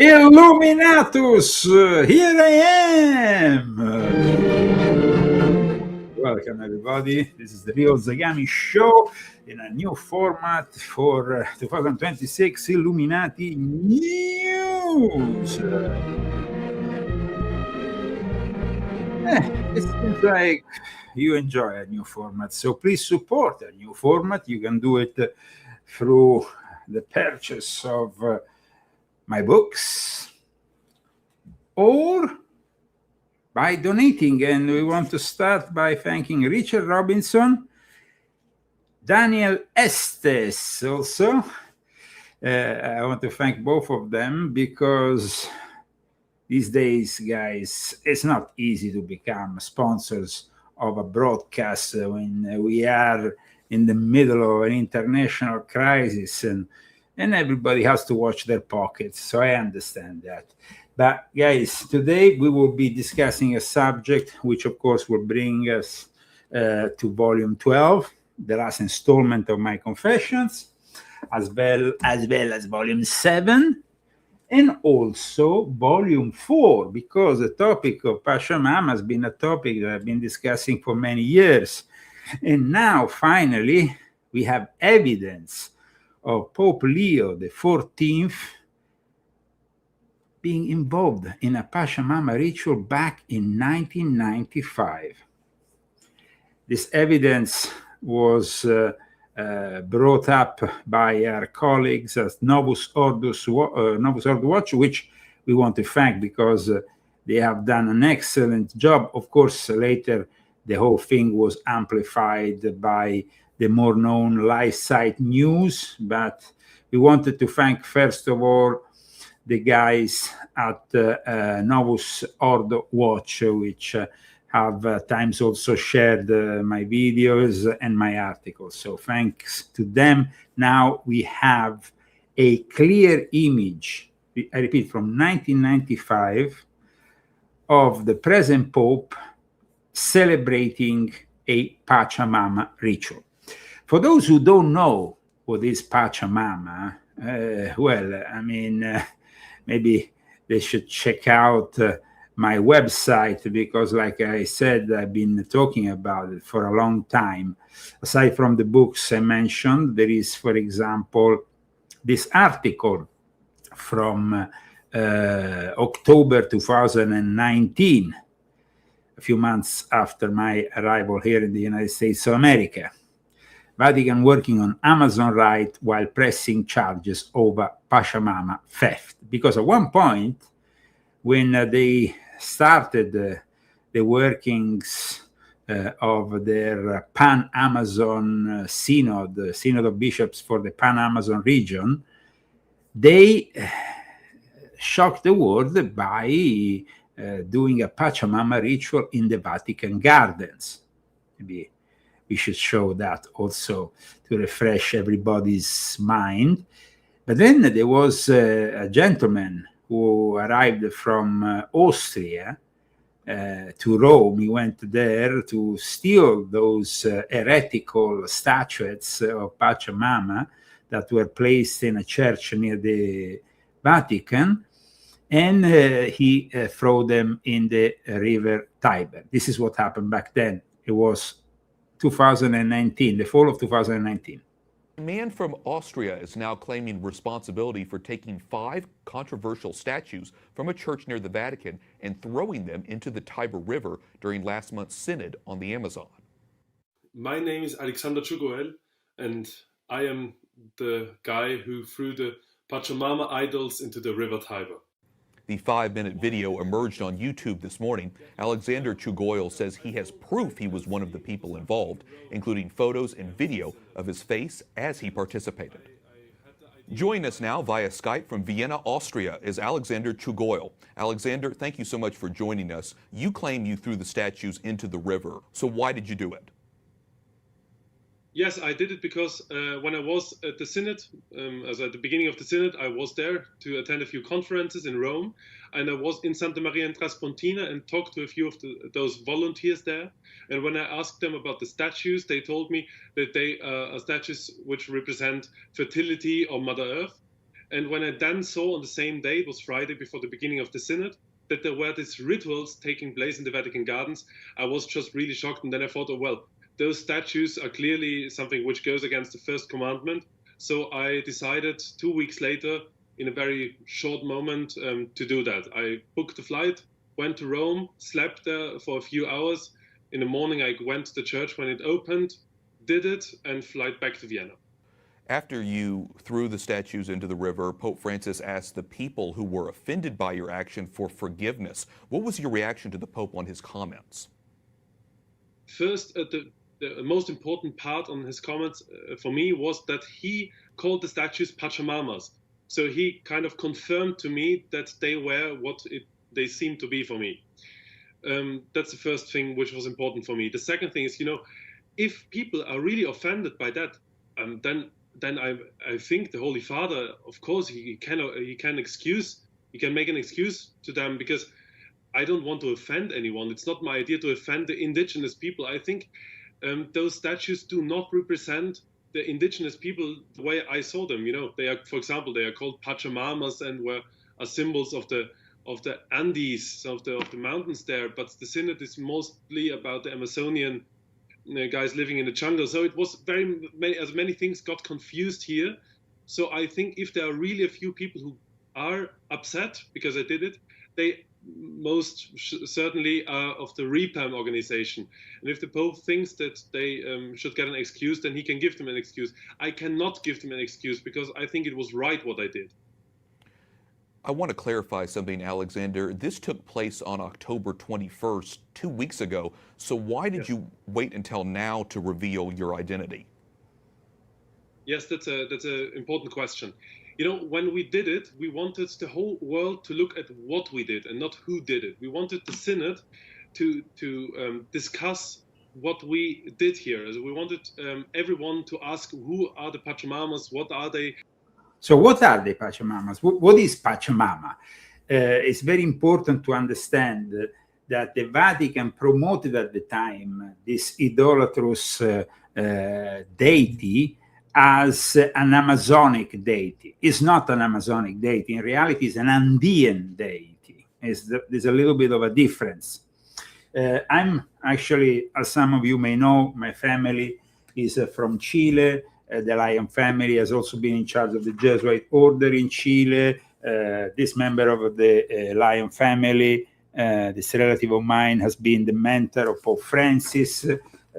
Illuminatus, here I am. Welcome everybody. This is the Real Zagami Show in a new format for 2026 Illuminati News. It seems like you enjoy a new format, so please support a new format. You can do it through the purchase of my books or by donating. And we want to start by thanking Richard Robinson, Daniel Estes also. I want to thank both of them because these days, guys, it's not easy to become sponsors of a broadcast when we are in the middle of an international crisis and everybody has to watch their pockets. So I understand that. But guys, today we will be discussing a subject which, of course, will bring us to Volume 12, the last installment of my confessions, as well as Volume 7, and also Volume 4, because the topic of Pachamama has been a topic that I've been discussing for many years. And now, finally, we have evidence of Pope Leo XIV being involved in a Pachamama ritual back in 1995. This evidence was brought up by our colleagues at Novus Ordo Watch, which we want to thank because they have done an excellent job. Of course, later the whole thing was amplified by the more known live site news, but we wanted to thank first of all the guys at Novus Ordo Watch, which have at times also shared my videos and my articles. So thanks to them, now we have a clear image, I repeat, from 1995 of the present Pope celebrating a Pachamama ritual. For those who don't know what is Pachamama, maybe they should check out my website because, like I said, I've been talking about it for a long time. Aside from the books I mentioned, there is, for example, this article from October 2019, a few months after my arrival here in the United States of America. Vatican working on Amazon right while pressing charges over Pachamama theft. Because at one point, when they started the workings of their Pan-Amazon Synod, the Synod of Bishops for the Pan-Amazon region, they shocked the world by doing a Pachamama ritual in the Vatican gardens. Maybe we should show that also to refresh everybody's mind. But then there was a gentleman who arrived from Austria to Rome. He went there to steal those heretical statuettes of Pachamama that were placed in a church near the Vatican, and he threw them in the river Tiber. This is what happened back then. It was 2019, the fall of 2019. A man from Austria is now claiming responsibility for taking 5 controversial statues from a church near the Vatican and throwing them into the Tiber River during last month's synod on the Amazon. My name is Alexander Chugoel, and I am the guy who threw the Pachamama idols into the river Tiber. The 5-minute video emerged on YouTube this morning. Alexander Chugoil says he has proof he was one of the people involved, including photos and video of his face as he participated. Joining us now via Skype from Vienna, Austria, is Alexander Chugoil. Alexander, thank you so much for joining us. You claim you threw the statues into the river. So why did you do it? Yes, I did it because when I was at the Synod, as at the beginning of the Synod, I was there to attend a few conferences in Rome, and I was in Santa Maria in Traspontina and talked to a few of those volunteers there. And when I asked them about the statues, they told me that they are statues which represent fertility or Mother Earth. And when I then saw on the same day, it was Friday before the beginning of the Synod, that there were these rituals taking place in the Vatican Gardens, I was just really shocked. And then I thought, oh, well, those statues are clearly something which goes against the first commandment. So I decided 2 weeks later, in a very short moment, to do that. I booked a flight, went to Rome, slept there for a few hours. In the morning, I went to the church when it opened, did it, and flight back to Vienna. After you threw the statues into the river, Pope Francis asked the people who were offended by your action for forgiveness. What was your reaction to the Pope on his comments? First, the most important part on his comments for me was that he called the statues Pachamamas. So he kind of confirmed to me that they were what they seemed to be for me. That's the first thing which was important for me. The second thing is, if people are really offended by that, then I think the Holy Father, of course, he can make an excuse to them, because I don't want to offend anyone. It's not my idea to offend the indigenous people. I think those statues do not represent the indigenous people the way I saw them. They are, for example, they are called Pachamamas and are symbols of the Andes, of the mountains there. But the Synod is mostly about the Amazonian guys living in the jungle. So it was many things got confused here. So I think if there are really a few people who are upset because I did it, they most certainly are of the REPAM organization. And if the Pope thinks that they should get an excuse, then he can give them an excuse. I cannot give them an excuse because I think it was right what I did. I want to clarify something, Alexander. This took place on October 21st, 2 weeks ago. So why did you wait until now to reveal your identity? Yes, that's an important question. When we did it, we wanted the whole world to look at what we did and not who did it. We wanted the Synod to discuss what we did here. We wanted everyone to ask, who are the Pachamamas? What are they? So what are the Pachamamas? What is Pachamama? It's very important to understand that the Vatican promoted at the time this idolatrous deity as an Amazonic deity. It's not an Amazonic deity. In reality, it's an Andean deity. There's a little bit of a difference. I'm actually, as some of you may know, my family is from Chile. The Lion family has also been in charge of the Jesuit order in Chile. This member of the Lion family, this relative of mine, has been the mentor of Pope Francis.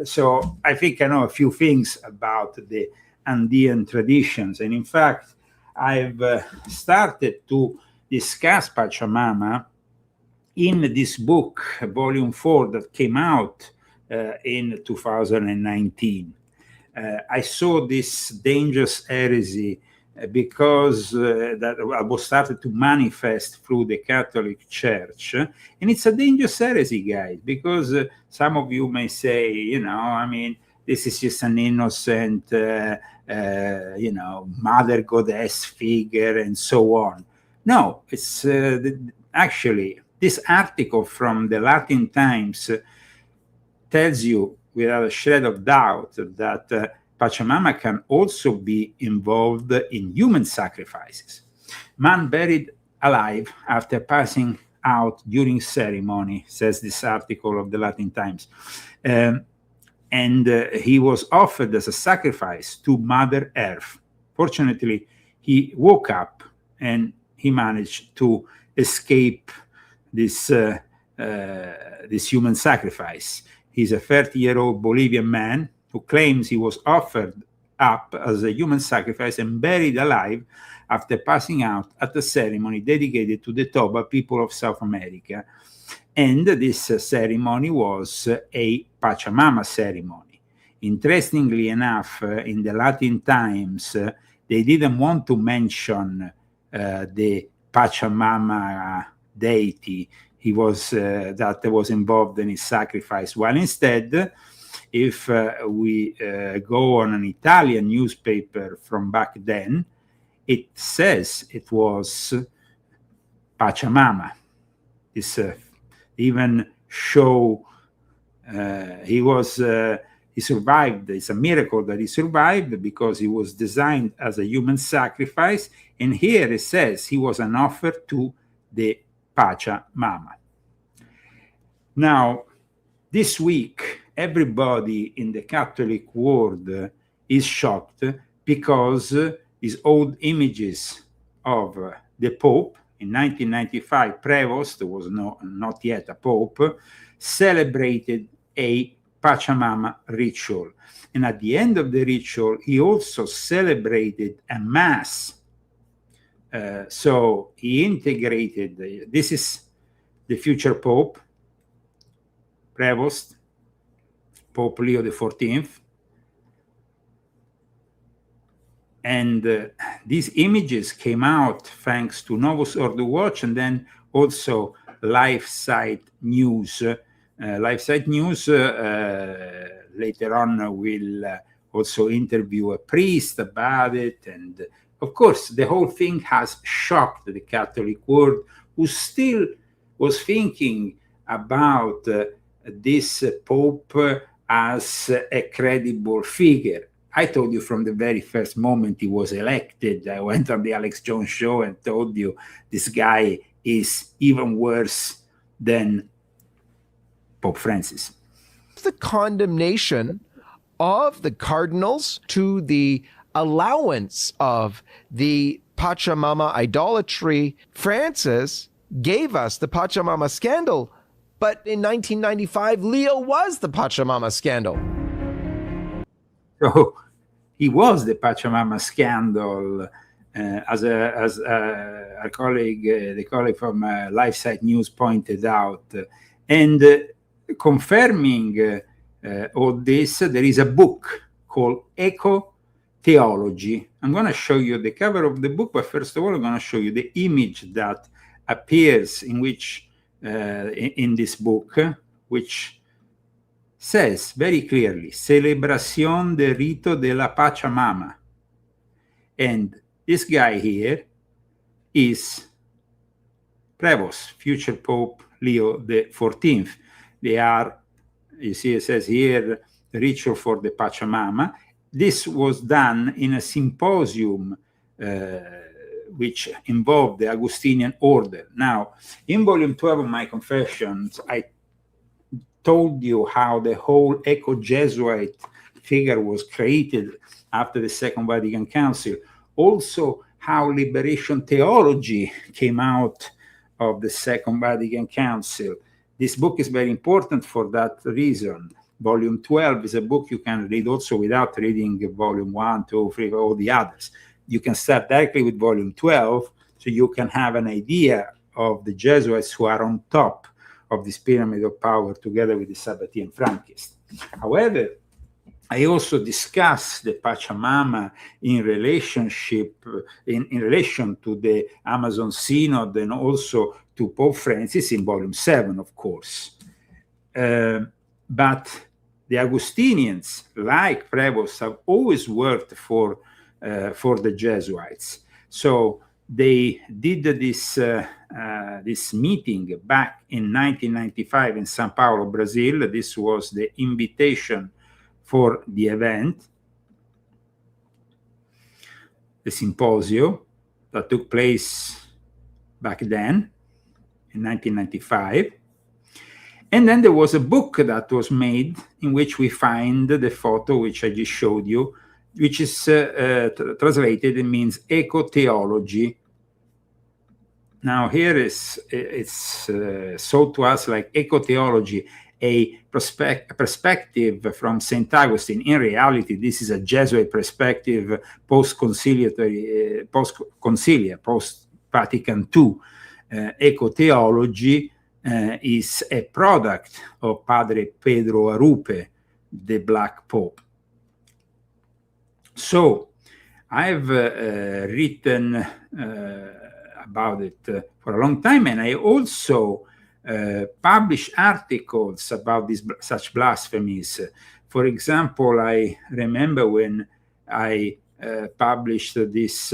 So I think I know a few things about the Andean traditions. And in fact, I've started to discuss Pachamama in this book, Volume 4, that came out in 2019. I saw this dangerous heresy because that was started to manifest through the Catholic Church. And it's a dangerous heresy, guys, because some of you may say, this is just an innocent, mother goddess figure and so on. No, it's actually, this article from the Latin Times tells you without a shred of doubt that Pachamama can also be involved in human sacrifices. Man buried alive after passing out during ceremony, says this article of the Latin Times. And he was offered as a sacrifice to Mother Earth. Fortunately, he woke up and he managed to escape this human sacrifice. He's a 30-year-old Bolivian man who claims he was offered up as a human sacrifice and buried alive after passing out at a ceremony dedicated to the Toba people of South America. And this ceremony was a Pachamama ceremony. Interestingly enough, in the Latin Times, they didn't want to mention the Pachamama deity that was involved in his sacrifice, while instead, if we go on an Italian newspaper from back then, it says it was Pachamama. This even show he was he survived. It's a miracle that he survived because he was designed as a human sacrifice. And here it says he was an offer to the Pachamama. Now, this week, everybody in the Catholic world is shocked because these old images of the Pope in 1995, Prevost was not yet a Pope, celebrated a Pachamama ritual. And at the end of the ritual, he also celebrated a Mass. So he integrated, this is the future Pope, Prevost, Pope Leo XIV. And these images came out thanks to Novus Ordo Watch and then also LifeSite News. LifeSite News later on will also interview a priest about it. And of course, the whole thing has shocked the Catholic world, who still was thinking about this Pope as a credible figure. I told you from the very first moment he was elected. I went on the Alex Jones show and told you this guy is even worse than Pope Francis. The condemnation of the cardinals to the allowance of the Pachamama idolatry. Francis gave us the Pachamama scandal, but in 1995, Leo was the Pachamama scandal. So he was the Pachamama scandal, as our colleague, the colleague from LifeSite News pointed out. And confirming all this, there is a book called Eco Theology. I'm going to show you the cover of the book, but first of all, I'm going to show you the image that appears in which in this book, which says very clearly, Celebración de Rito de la Pachamama. And this guy here is Prevost, future Pope Leo XIV. They are, you see, it says here, the ritual for the Pachamama. This was done in a symposium which involved the Augustinian order. Now, in volume 12 of my Confessions, I told you how the whole eco-Jesuit figure was created after the Second Vatican Council. Also, how liberation theology came out of the Second Vatican Council. This book is very important for that reason. Volume 12 is a book you can read also without reading volume 1, 2, 3, all the others. You can start directly with volume 12, so you can have an idea of the Jesuits who are on top of this pyramid of power together with the Sabbatean Frankists. However, I also discuss the Pachamama in relationship, in relation to the Amazon Synod and also to Pope Francis in volume 7, of course. But the Augustinians, like Prevost, have always worked for the Jesuits. So they did this meeting back in 1995 in São Paulo, Brazil. This was the invitation for the event, the symposium that took place back then in 1995. And then there was a book that was made in which we find the photo which I just showed you, which is translated, it means eco-theology. Now here it's sold to us like eco-theology, a perspective from St. Augustine. In reality, this is a Jesuit perspective post-conciliar, post-Vatican II. Eco-theology is a product of Padre Pedro Arupe, the Black Pope. So I've written about it for a long time, and I also publish articles about such blasphemies. For example, I remember when I published this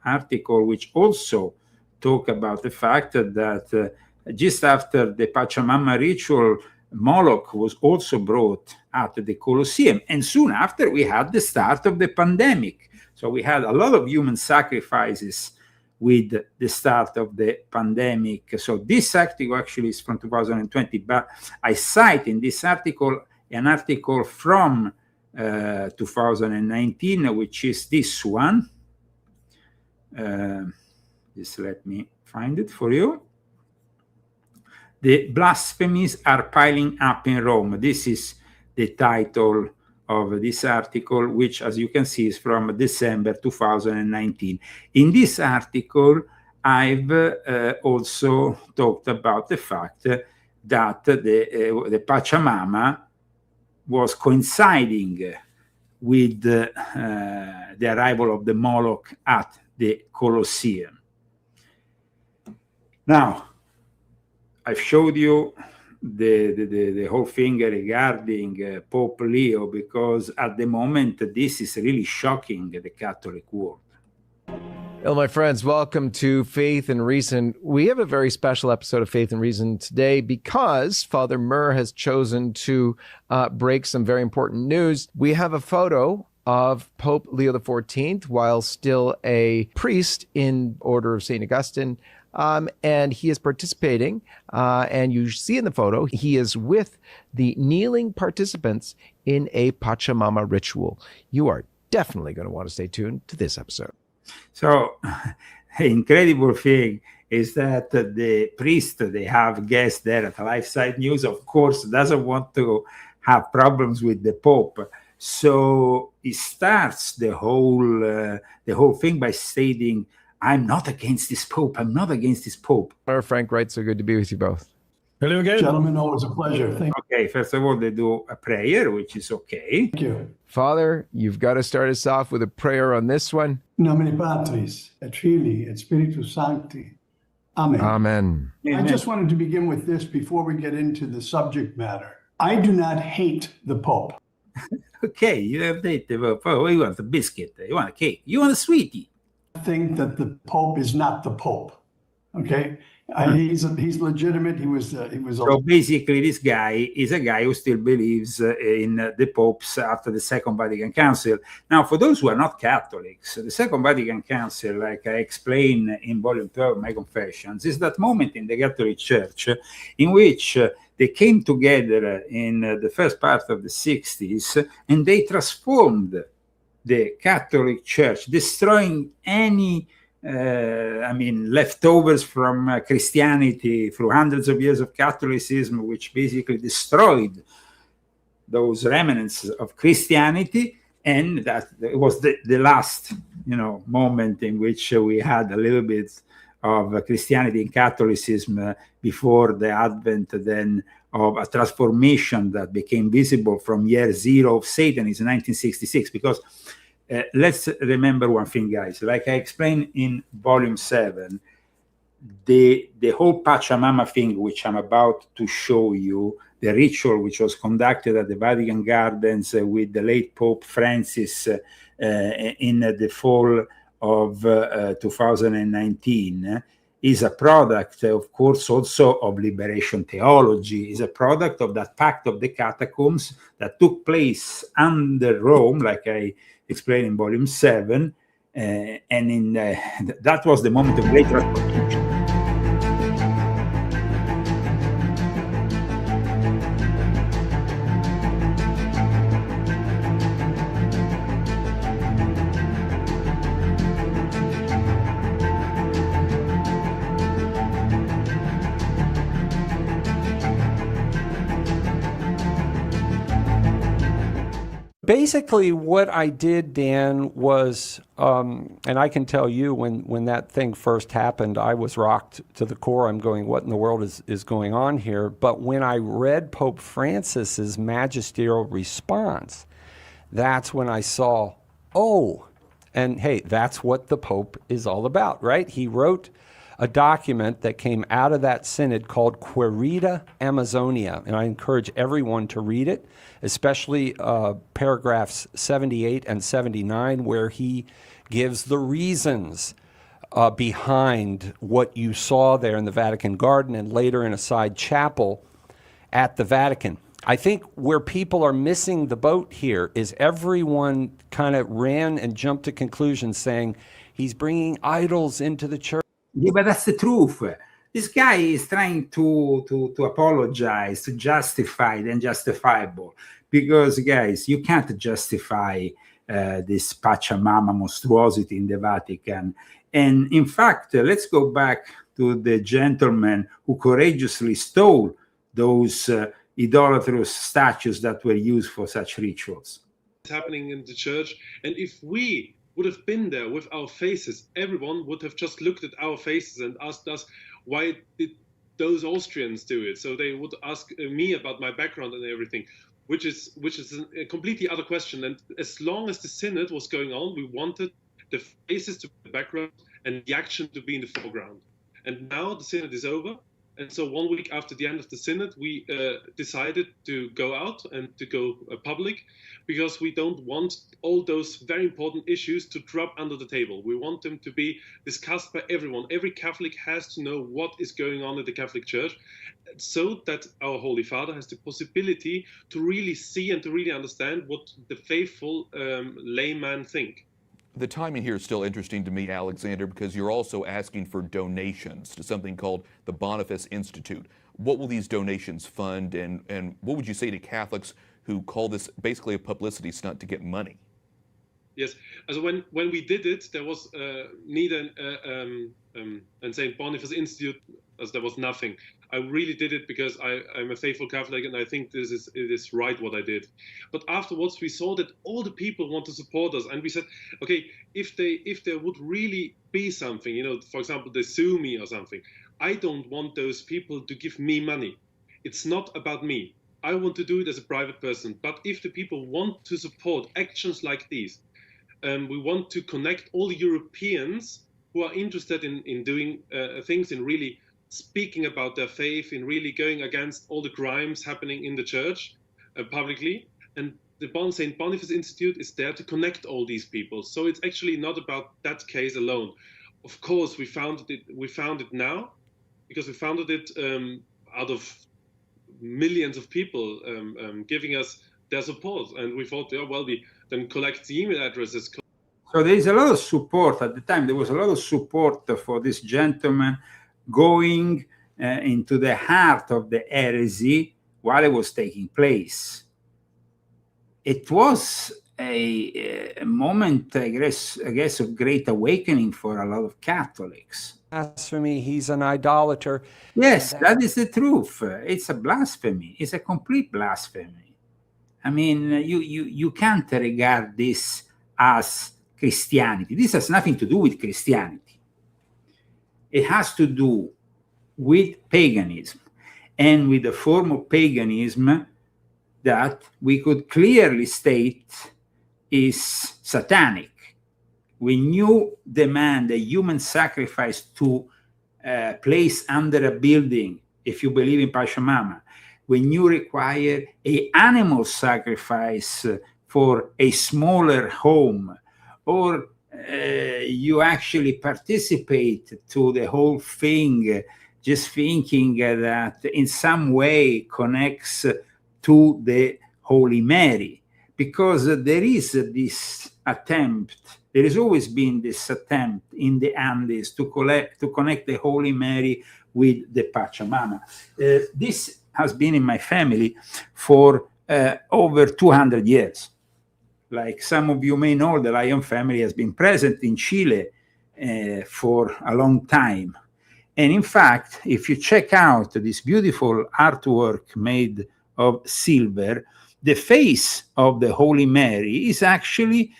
article, which also talked about the fact that just after the Pachamama ritual, Moloch was also brought at the Colosseum. And soon after, we had the start of the pandemic. So we had a lot of human sacrifices with the start of the pandemic. So this article actually is from 2020, but I cite in this article an article from 2019, which is this one. Just let me find it for you. The blasphemies are piling up in Rome. This is the title of this article, which, as you can see, is from December 2019. In this article, I've also talked about the fact that the Pachamama was coinciding with the arrival of the Moloch at the Colosseum. Now, I've showed you the whole thing regarding Pope Leo, because at the moment this is really shocking the Catholic world. Hello, my friends. Welcome to Faith and Reason. We have a very special episode of Faith and Reason today because Father Murr has chosen to break some very important news. We have a photo of Pope Leo XIV while still a priest in Order of St. Augustine. And he is participating, and you see in the photo, he is with the kneeling participants in a Pachamama ritual. You are definitely going to want to stay tuned to this episode. So, the incredible thing is that the priest they have guests there at Lifeside News, of course, doesn't want to have problems with the Pope. So he starts the whole thing by stating, "I'm not against this Pope. I'm not against this Pope." Frank Wright, so good to be with you both. Hello again. Gentlemen, always a pleasure. Thank Okay, first of all, they do a prayer, which is okay. you. Father, you've got to start us off with a prayer on this one. In nomine Patris, et Filii, et Spiritus Sancti. Amen. Amen. I just wanted to begin with this before we get into the subject matter. I do not hate the Pope. Okay, you have the Pope. Oh, you want a biscuit, you want a cake, you want a sweetie. I think that the Pope is not the Pope. Okay, he's legitimate. He was. So basically, this guy is a guy who still believes in the popes after the Second Vatican Council. Now, for those who are not Catholics, the Second Vatican Council, like I explain in Volume 12 of my Confessions, is that moment in the Catholic Church in which they came together in the first part of the 60s, and they transformed the Catholic Church, destroying any leftovers from Christianity through hundreds of years of Catholicism, which basically destroyed those remnants of Christianity. And that was the last, moment in which we had a little bit of Christianity and Catholicism before the advent then of a transformation that became visible from year zero of Satanism in 1966. Because let's remember one thing, guys. Like I explained in Volume 7, the whole Pachamama thing, which I'm about to show you, the ritual which was conducted at the Vatican Gardens with the late Pope Francis in the fall of 2019, is a product, of course, also of liberation theology, is a product of that pact of the catacombs that took place under Rome, like I explained in Volume 7, and that was the moment of great transformation. Basically, what I did, Dan, was, and I can tell you when that thing first happened, I was rocked to the core. I'm going, what in the world is going on here? But when I read Pope Francis's magisterial response, that's when I saw, and hey, that's what the Pope is all about, right? He wrote a document that came out of that synod called Querida Amazonia, and I encourage everyone to read it, especially paragraphs 78 and 79, where he gives the reasons behind what you saw there in the Vatican Garden and later in a side chapel. at the Vatican. I think where people are missing the boat here is everyone kind of ran and jumped to conclusions saying he's bringing idols into the church. Yeah, but that's the truth. This guy is trying to apologize, to justify the unjustifiable. Because, guys, you can't justify this Pachamama monstrosity in the Vatican. And in fact, let's go back to the gentleman who courageously stole those idolatrous statues that were used for such rituals. It's happening in the church, and if we would have been there with our faces, everyone would have just looked at our faces and asked us, why did those Austrians do it? So they would ask me about my background and everything, which is a completely other question. And as long as the synod was going on, we wanted the faces to be the background and the action to be in the foreground. And now the synod is over. And so 1 week after the end of the synod, we decided to go out and to go public, because we don't want all those very important issues to drop under the table. We want them to be discussed by everyone. Every Catholic has to know what is going on in the Catholic Church, so that our Holy Father has the possibility to really see and to really understand what the faithful layman think. The timing here is still interesting to me, Alexander, because you're also asking for donations to something called the Boniface Institute. What will these donations fund, and what would you say to Catholics who call this basically a publicity stunt to get money? Yes, as when we did it, there was neither and St. Boniface Institute, as there was nothing. I really did it because I'm a faithful Catholic, and I think it is right what I did. But afterwards, we saw that all the people want to support us, and we said, okay, if there would really be something, for example, they sue me or something, I don't want those people to give me money. It's not about me. I want to do it as a private person. But if the people want to support actions like these, we want to connect all the Europeans who are interested in doing things, in really speaking about their faith, in really going against all the crimes happening in the church publicly. And the St. Boniface Institute is there to connect all these people. So it's actually not about that case alone. Of course, we found it now because we founded it out of millions of people giving us their support. And we thought, we then collect the email addresses. So there is a lot of support at the time. There was a lot of support for this gentleman going into the heart of the heresy while it was taking place. It was a moment, I guess, of great awakening for a lot of Catholics. Blasphemy, he's an idolater. Yes, that is the truth. It's a blasphemy. It's a complete blasphemy. I mean, you can't regard this as Christianity. This has nothing to do with Christianity. It has to do with paganism, and with a form of paganism that we could clearly state is satanic. When you demand a human sacrifice to place under a building, if you believe in Pachamama, when you require an animal sacrifice for a smaller home, or you actually participate to the whole thing, just thinking that in some way connects to the Holy Mary, because there is this attempt, there has always been this attempt in the Andes to connect the Holy Mary with the Pachamama. This has been in my family for over 200 years. Like some of you may know, the Lion family has been present in Chile for a long time. And in fact, if you check out this beautiful artwork made of silver, the face of the Holy Mary is actually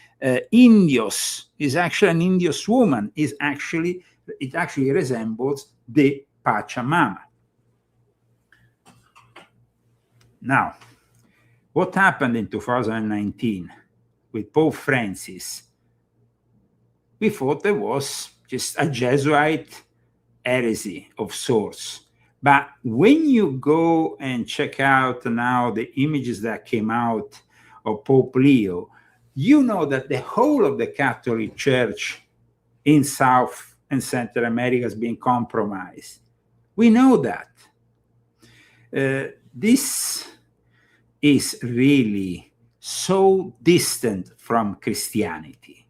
Indios, is actually an Indios woman, it actually resembles the Pachamama. Now, what happened in 2019 with Pope Francis? We thought there was just a Jesuit heresy of sorts. But when you go and check out now the images that came out of Pope Leo, you know that the whole of the Catholic Church in South and Central America has been compromised. We know that. this is really so distant from Christianity.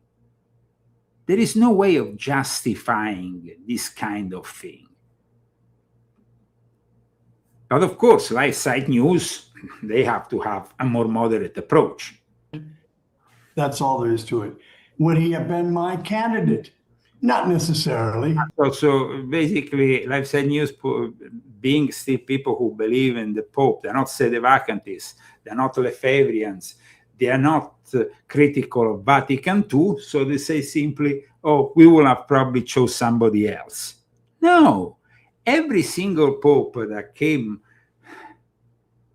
There is no way of justifying this kind of thing. But of course, like site news, they have to have a more moderate approach. That's all there is to it. Would he have been my candidate? Not necessarily. So basically, like site news, being still people who believe in the Pope, they're not sedevacantists, they're not Lefebvrians, they are not critical of Vatican II, so they say simply, oh, we will have probably chose somebody else. No, every single Pope that came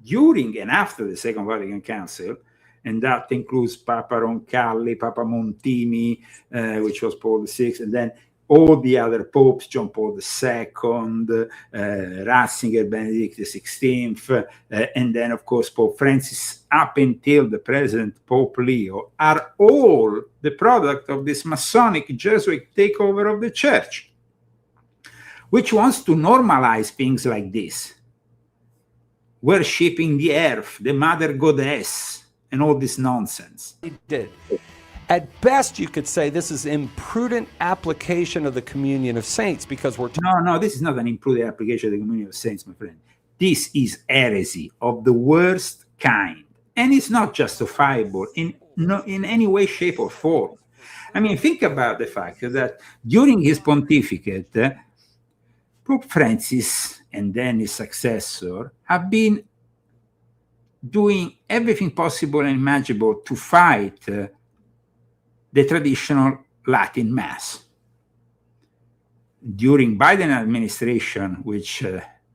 during and after the Second Vatican Council, and that includes Papa Roncalli, Papa Montini, which was Paul VI, and then all the other popes, John Paul II, Ratzinger, Benedict XVI, and then, of course, Pope Francis, up until the present Pope Leo, are all the product of this Masonic Jesuit takeover of the Church, which wants to normalize things like this, worshipping the earth, the mother goddess, and all this nonsense. He did. At best, you could say this is imprudent application of the communion of saints, because we're No, this is not an imprudent application of the communion of saints, my friend. This is heresy of the worst kind, and it's not justifiable in any way, shape, or form. I mean, think about the fact that during his pontificate, Pope Francis and then his successor have been doing everything possible and imaginable to fight the traditional Latin Mass. During Biden administration, which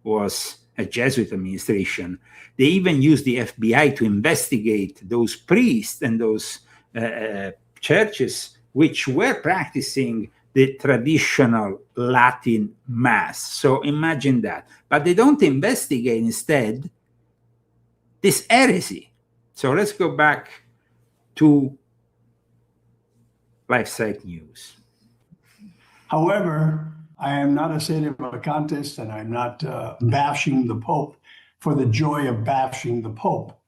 was a Jesuit administration, they even used the FBI to investigate those priests and those churches which were practicing the traditional Latin Mass. So imagine that. But they don't investigate instead this heresy. So let's go back to LifeSite News. However, I am not a sedevacantist, and I'm not bashing the Pope for the joy of bashing the Pope.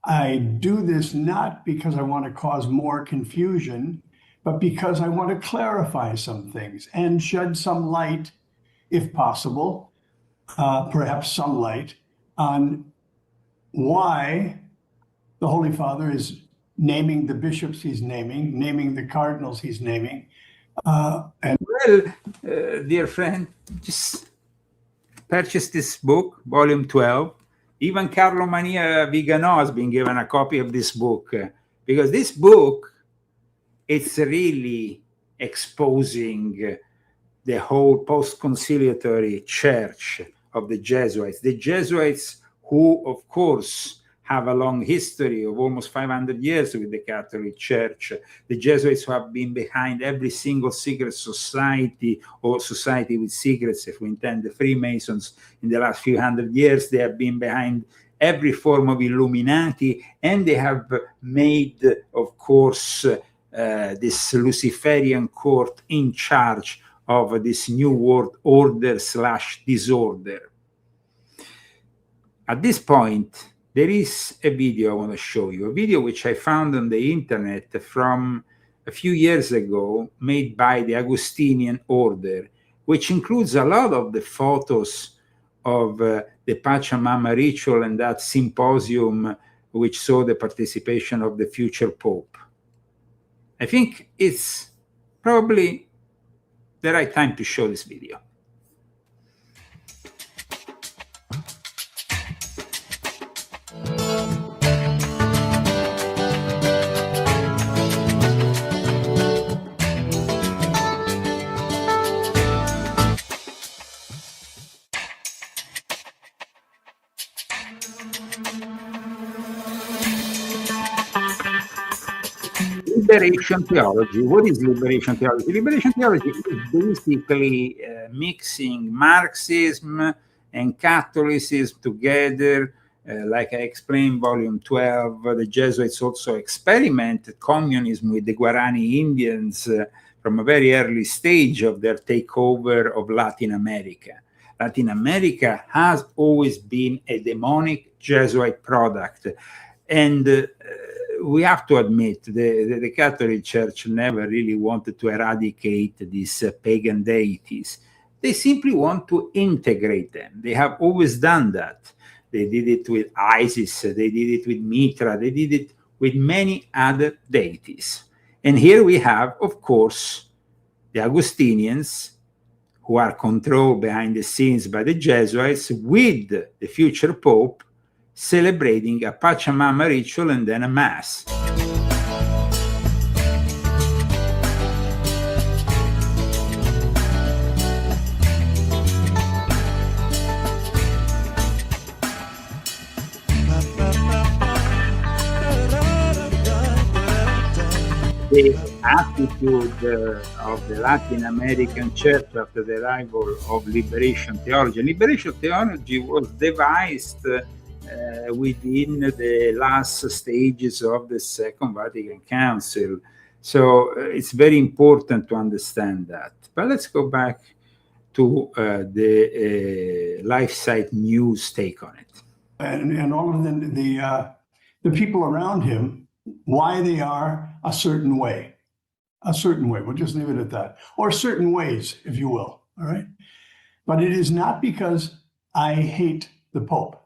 I do this not because I want to cause more confusion, but because I want to clarify some things and shed some light, if possible, perhaps some light, on why the Holy Father is naming the bishops he's naming the cardinals he's naming. And well, dear friend, just purchase this book, volume 12. Even Carlo Mania Vigano has been given a copy of this book, because this book, it's really exposing the whole post-conciliatory church of the Jesuits. The Jesuits who, of course, have a long history of almost 500 years with the Catholic Church. The Jesuits who have been behind every single secret society or society with secrets, if we intend the Freemasons, in the last few hundred years. They have been behind every form of Illuminati, and they have made, of course, this Luciferian court in charge of this new world order / disorder. At this point, there is a video I want to show you, a video which I found on the internet from a few years ago, made by the Augustinian order, which includes a lot of the photos of the Pachamama ritual and that symposium which saw the participation of the future Pope. I think it's probably the right time to show this video. Liberation theology. What is liberation theology? Liberation theology is basically mixing Marxism and Catholicism together. Like I explained, volume 12, the Jesuits also experimented communism with the Guarani Indians from a very early stage of their takeover of Latin America. Latin America has always been a demonic Jesuit product. And we have to admit, the Catholic Church never really wanted to eradicate these pagan deities. They simply want to integrate them. They have always done that. They did it with Isis, they did it with Mitra, they did it with many other deities. And here we have, of course, the Augustinians, who are controlled behind the scenes by the Jesuits, with the future Pope celebrating a Pachamama ritual and then a Mass. The attitude of the Latin American church after the arrival of liberation theology. Liberation theology was devised within the last stages of the Second Vatican Council. So it's very important to understand that. But let's go back to the LifeSite News take on it. And all of the people around him, why they are a certain way. We'll just leave it at that. Or certain ways, if you will, all right? But it is not because I hate the Pope.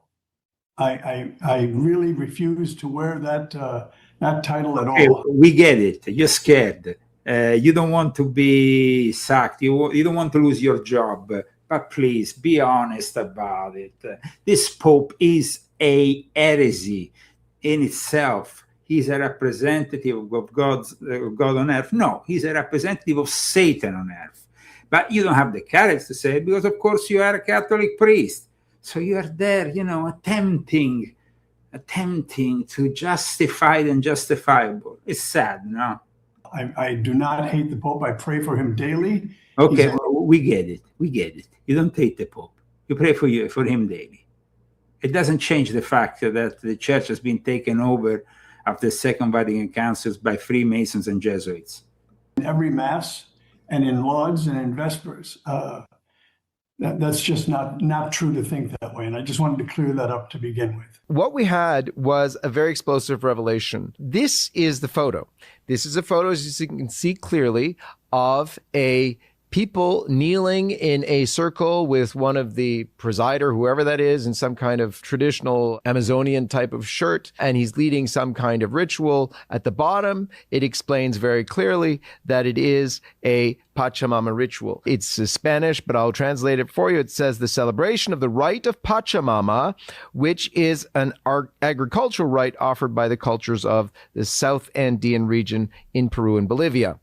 I really refuse to wear that title at all. We get it. You're scared. You don't want to be sacked. You don't want to lose your job. But please be honest about it. This Pope is a heresy in itself. He's a representative of God on earth. No, he's a representative of Satan on earth. But you don't have the courage to say it because, of course, you are a Catholic priest. So you are there, attempting to justify the unjustifiable. It's sad, no? I do not hate the Pope. I pray for him daily. Okay, we get it. You don't hate the Pope. You pray for him daily. It doesn't change the fact that the church has been taken over after the Second Vatican Councils by Freemasons and Jesuits. In every Mass and in lauds and in Vespers. That's just not true to think that way. And I just wanted to clear that up to begin with. What we had was a very explosive revelation. This is the photo. This is a photo, as you can see clearly, of a people kneeling in a circle with one of the presider, whoever that is, in some kind of traditional Amazonian type of shirt, and he's leading some kind of ritual. At the bottom, it explains very clearly that it is a Pachamama ritual. It's Spanish, but I'll translate it for you. It says the celebration of the rite of Pachamama, which is an agricultural rite offered by the cultures of the South Andean region in Peru and Bolivia.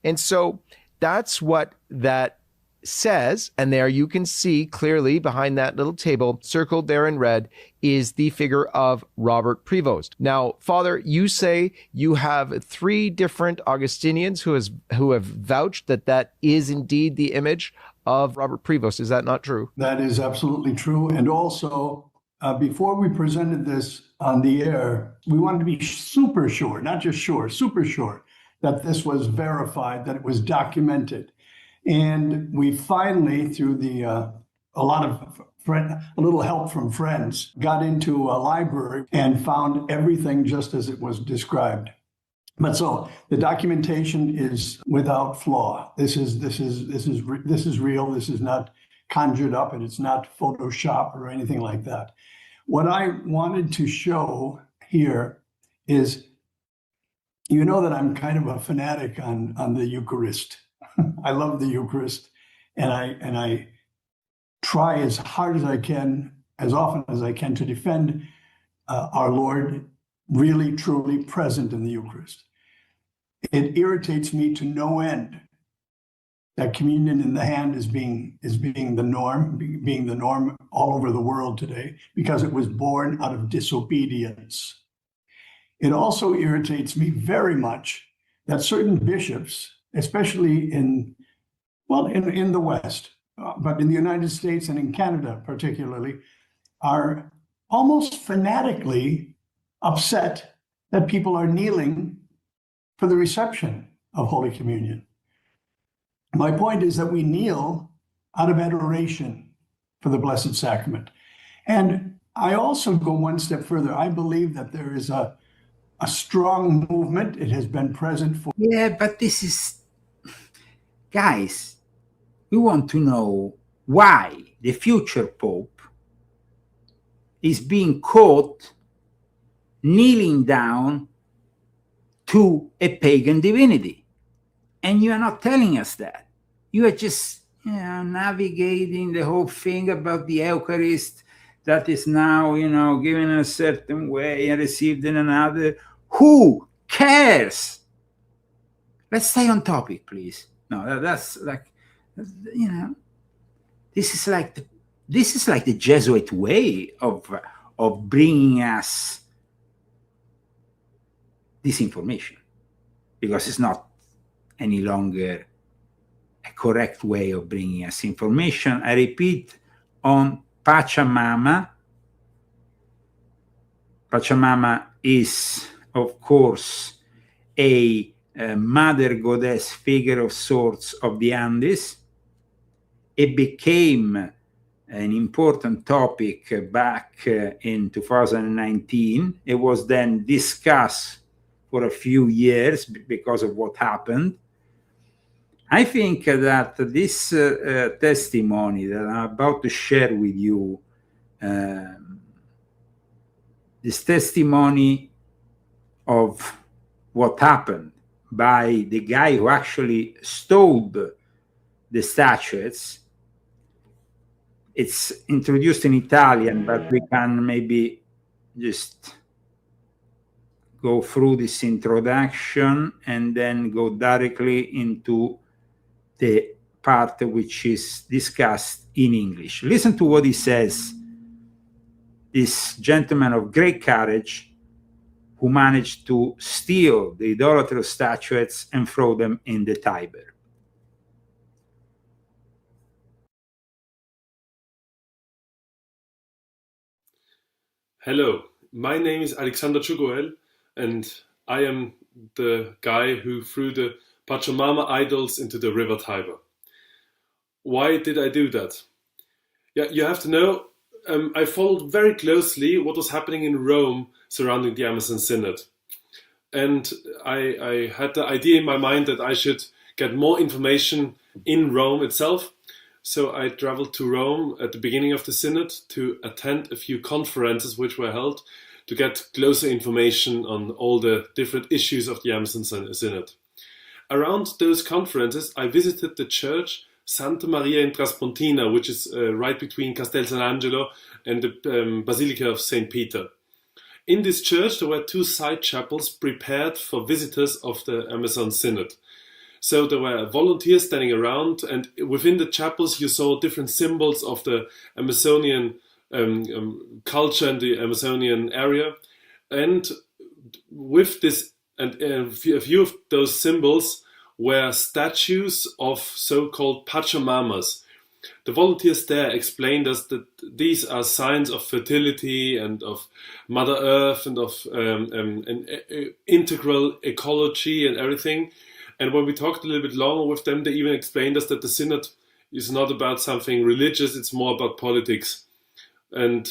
And so that's what that says. And there you can see clearly behind that little table, circled there in red, is the figure of Robert Prevost. Now, Father, you say you have 3 different Augustinians who have vouched that is indeed the image of Robert Prevost. Is that not true? That is absolutely true. And also, before we presented this on the air, we wanted to be super sure, not just sure, super sure, that this was verified, that it was documented. And we finally, through a little help from friends, got into a library and found everything just as it was described. But so the documentation is without flaw. This is real. This is not conjured up, and it's not Photoshop or anything like that. What I wanted to show here is, you know that I'm kind of a fanatic on the Eucharist. I love the Eucharist, and I try as hard as I can, as often as I can, to defend our Lord really, truly present in the Eucharist. It irritates me to no end that communion in the hand is being the norm all over the world today, because it was born out of disobedience. It also irritates me very much that certain bishops, especially in the West, but in the United States and in Canada particularly, are almost fanatically upset that people are kneeling for the reception of Holy Communion. My point is that we kneel out of adoration. for the Blessed Sacrament. And I also go one step further. I believe that there is a strong movement. It has been present for... Yeah, but this is... Guys, we want to know why the future Pope is being caught kneeling down to a pagan divinity. And you are not telling us that. You are just navigating the whole thing about the Eucharist that is now, given in a certain way and received in another. Who cares? Let's stay on topic, please. No, that's like, this is like the Jesuit way of bringing us this information, because it's not any longer a correct way of bringing us information. I repeat, on Pachamama. Pachamama is, of course, a mother goddess figure of sorts of the Andes. It became an important topic back in 2019. It was then discussed for a few years because of what happened. I think that this testimony that I'm about to share with you, this testimony of what happened by the guy who actually stole the statuettes, it's introduced in Italian, but we can maybe just go through this introduction and then go directly into the part which is discussed in English. Listen to what he says, this gentleman of great courage who managed to steal the idolatrous statuettes and throw them in the Tiber. Hello, my name is Alexander Chugoel, and I am the guy who threw the Pachamama idols into the river Tiber. Why did I do that? Yeah, you have to know, I followed very closely what was happening in Rome surrounding the Amazon Synod. And I had the idea in my mind that I should get more information in Rome itself. So I traveled to Rome at the beginning of the Synod to attend a few conferences which were held to get closer information on all the different issues of the Amazon Synod. Around those conferences, I visited the church Santa Maria in Traspontina, which is right between Castel San Angelo and the Basilica of St. Peter. In this church, there were two side chapels prepared for visitors of the Amazon Synod. So there were volunteers standing around, and within the chapels you saw different symbols of the Amazonian culture and the Amazonian area. And with this, and a few of those symbols were statues of so-called Pachamamas. The volunteers there explained us that these are signs of fertility and of Mother Earth and of an integral ecology and everything. And when we talked a little bit longer with them, they even explained us that the Synod is not about something religious, it's more about politics. And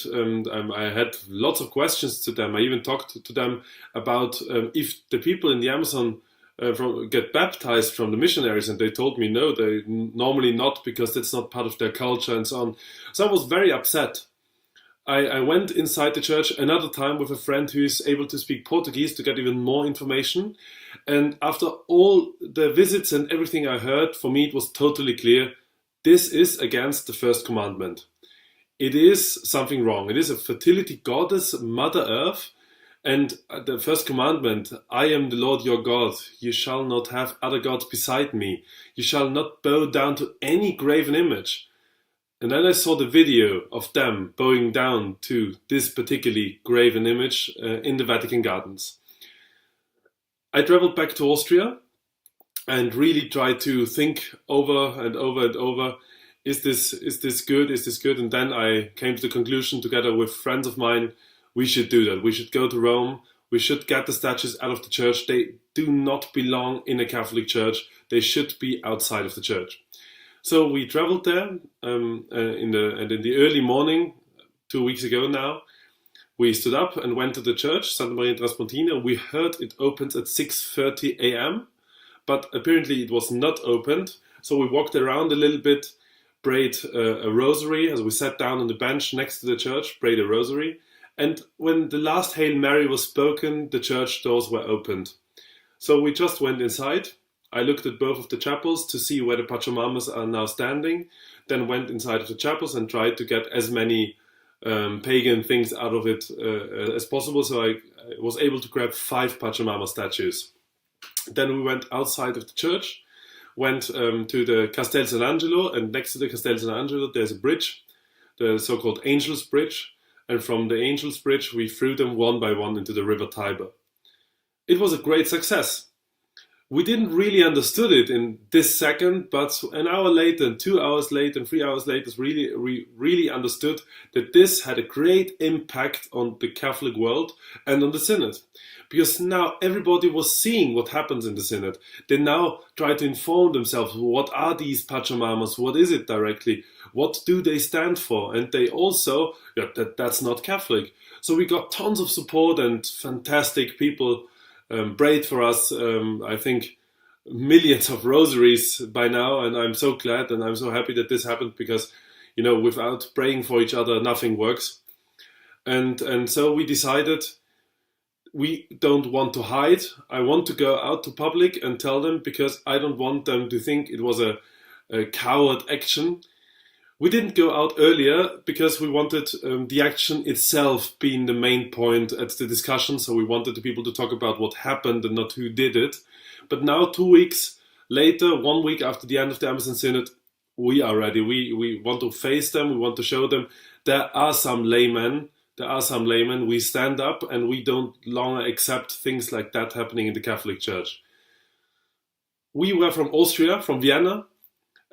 I had lots of questions to them. I even talked to them about if the people in the Amazon get baptized from the missionaries, and they told me no, they normally not, because that's not part of their culture and so on. So I was very upset. I went inside the church another time with a friend who is able to speak Portuguese to get even more information. And after all the visits and everything I heard, for me it was totally clear, this is against the first commandment. It is something wrong. It is a fertility goddess, Mother Earth. And the first commandment, I am the Lord your God. You shall not have other gods beside me. You shall not bow down to any graven image. And then I saw the video of them bowing down to this particularly graven image in the Vatican Gardens. I traveled back to Austria and really tried to think over and over and over, is this good? Is this good? And then I came to the conclusion, together with friends of mine, we should do that. We should go to Rome. We should get the statues out of the church. They do not belong in a Catholic church. They should be outside of the church. So we traveled there in the early morning, 2 weeks ago now. We stood up and went to the church, Santa Maria in Traspontina. We heard it opens at 6:30 a.m., but apparently it was not opened. So we walked around a little bit, prayed a rosary as we sat down on the bench next to the church, prayed a rosary. And when the last Hail Mary was spoken, the church doors were opened. So we just went inside. I looked at both of the chapels to see where the Pachamamas are now standing, then went inside of the chapels and tried to get as many pagan things out of it as possible. So I was able to grab 5 Pachamama statues. Then we went outside of the church, went to the Castel San Angelo, and next to the Castel San Angelo there's a bridge, the so-called Angels Bridge, and from the Angels Bridge we threw them one by one into the river Tiber. It was a great success. We didn't really understood it in this second, but an hour later, and 2 hours later, and 3 hours later, we really understood that this had a great impact on the Catholic world and on the Synod. Because now everybody was seeing what happens in the Synod. They now try to inform themselves, what are these Pachamamas? What is it directly? What do they stand for? And they also, that's not Catholic. So we got tons of support and fantastic people prayed for us, I think millions of rosaries by now, and I'm so glad and I'm so happy that this happened, because without praying for each other nothing works. And so we decided we don't want to hide. I want to go out to public and tell them, because I don't want them to think it was a coward action. We didn't go out earlier because we wanted the action itself being the main point at the discussion. So we wanted the people to talk about what happened and not who did it. But now, 2 weeks later, 1 week after the end of the Amazon Synod, we are ready. We want to face them. We want to show them there are some laymen. We stand up and we don't longer accept things like that happening in the Catholic Church. We were from Austria, from Vienna,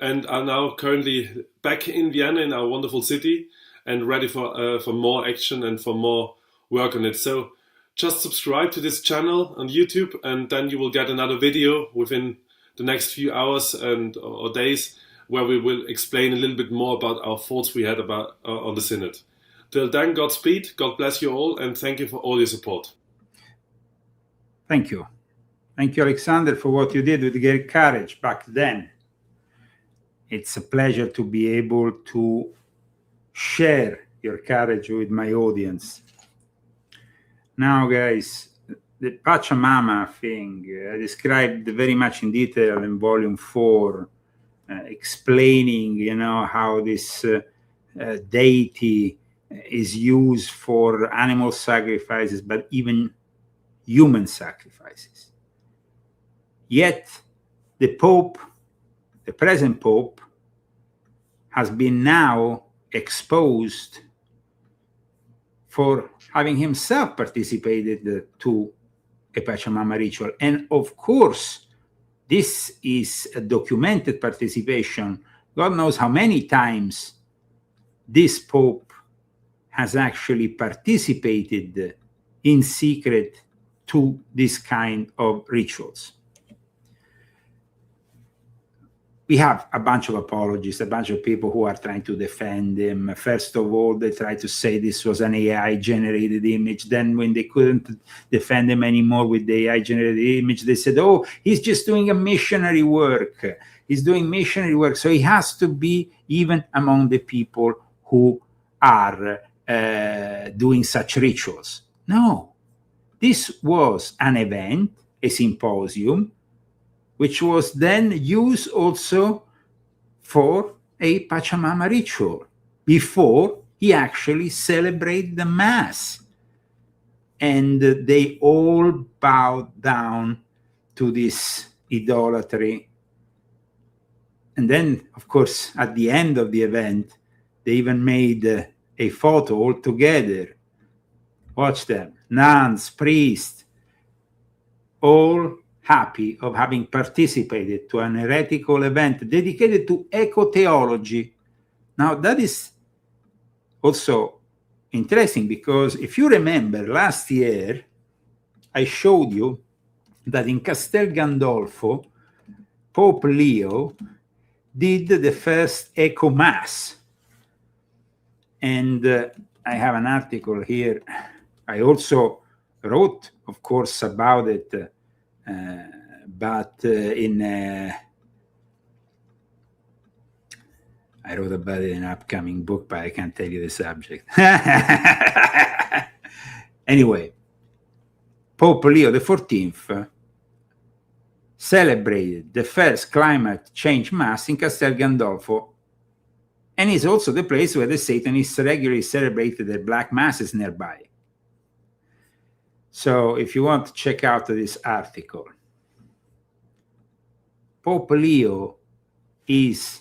and are now currently back in Vienna, in our wonderful city, and ready for more action and for more work on it. So just subscribe to this channel on YouTube, and then you will get another video within the next few hours or days, where we will explain a little bit more about our thoughts we had about on the Synod. Till then, Godspeed, God bless you all, and thank you for all your support. Thank you. Thank you, Alexander, for what you did with great courage back then. It's a pleasure to be able to share your courage with my audience. Now, guys, the Pachamama thing, I described very much in detail in Volume 4, explaining, how this deity is used for animal sacrifices, but even human sacrifices. Yet, the Pope, the present Pope, has been now exposed for having himself participated to a Pachamama ritual. And of course, this is a documented participation. God knows how many times this Pope has actually participated in secret to this kind of rituals. We have a bunch of apologists, a bunch of people who are trying to defend him. First of all, they tried to say this was an AI-generated image. Then when they couldn't defend him anymore with the AI-generated image, they said, oh, he's just doing a missionary work. He's doing missionary work. So he has to be even among the people who are doing such rituals. No, this was an event, a symposium, which was then used also for a Pachamama ritual before he actually celebrated the Mass. And they all bowed down to this idolatry. And then, of course, at the end of the event, they even made a photo all together. Watch them, nuns, priests, all happy of having participated to an heretical event dedicated to eco-theology. Now, that is also interesting, because if you remember last year, I showed you that in Castel Gandolfo, Pope Leo did the first echo mass. And I have an article here. I also wrote, of course, about it, but I wrote about it in an upcoming book, but I can't tell you the subject. Anyway, Pope Leo XIV celebrated the first climate change mass in Castel Gandolfo, and is also the place where the Satanists regularly celebrated their black masses nearby. So if you want to check out this article, Pope Leo is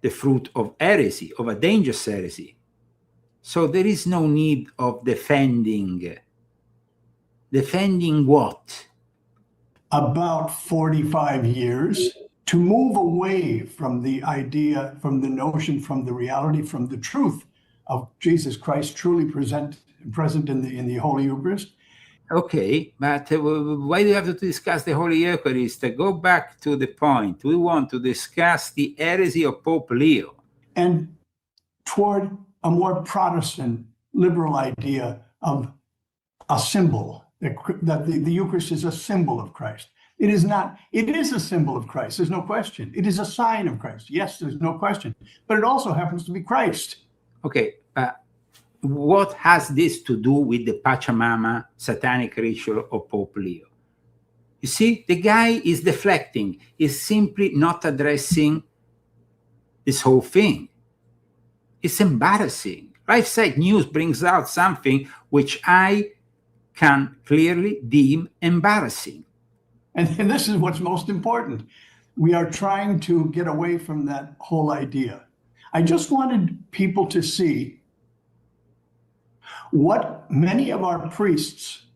the fruit of heresy, of a dangerous heresy. So there is no need of defending. Defending what? About 45 years to move away from the idea, from the notion, from the reality, from the truth of Jesus Christ truly present in the Holy Eucharist. Okay, but why do you have to discuss the Holy Eucharist? Go back to the point. We want to discuss the heresy of Pope Leo. And toward a more Protestant, liberal idea of a symbol, that the Eucharist is a symbol of Christ. It is not, it is a symbol of Christ, there's no question. It is a sign of Christ, yes, there's no question. But it also happens to be Christ. Okay, what has this to do with the Pachamama satanic ritual of Pope Leo? You see, the guy is deflecting, is simply not addressing this whole thing. It's embarrassing. LifeSite News brings out something which I can clearly deem embarrassing. And this is what's most important. We are trying to get away from that whole idea. I just wanted people to see what many of our priests.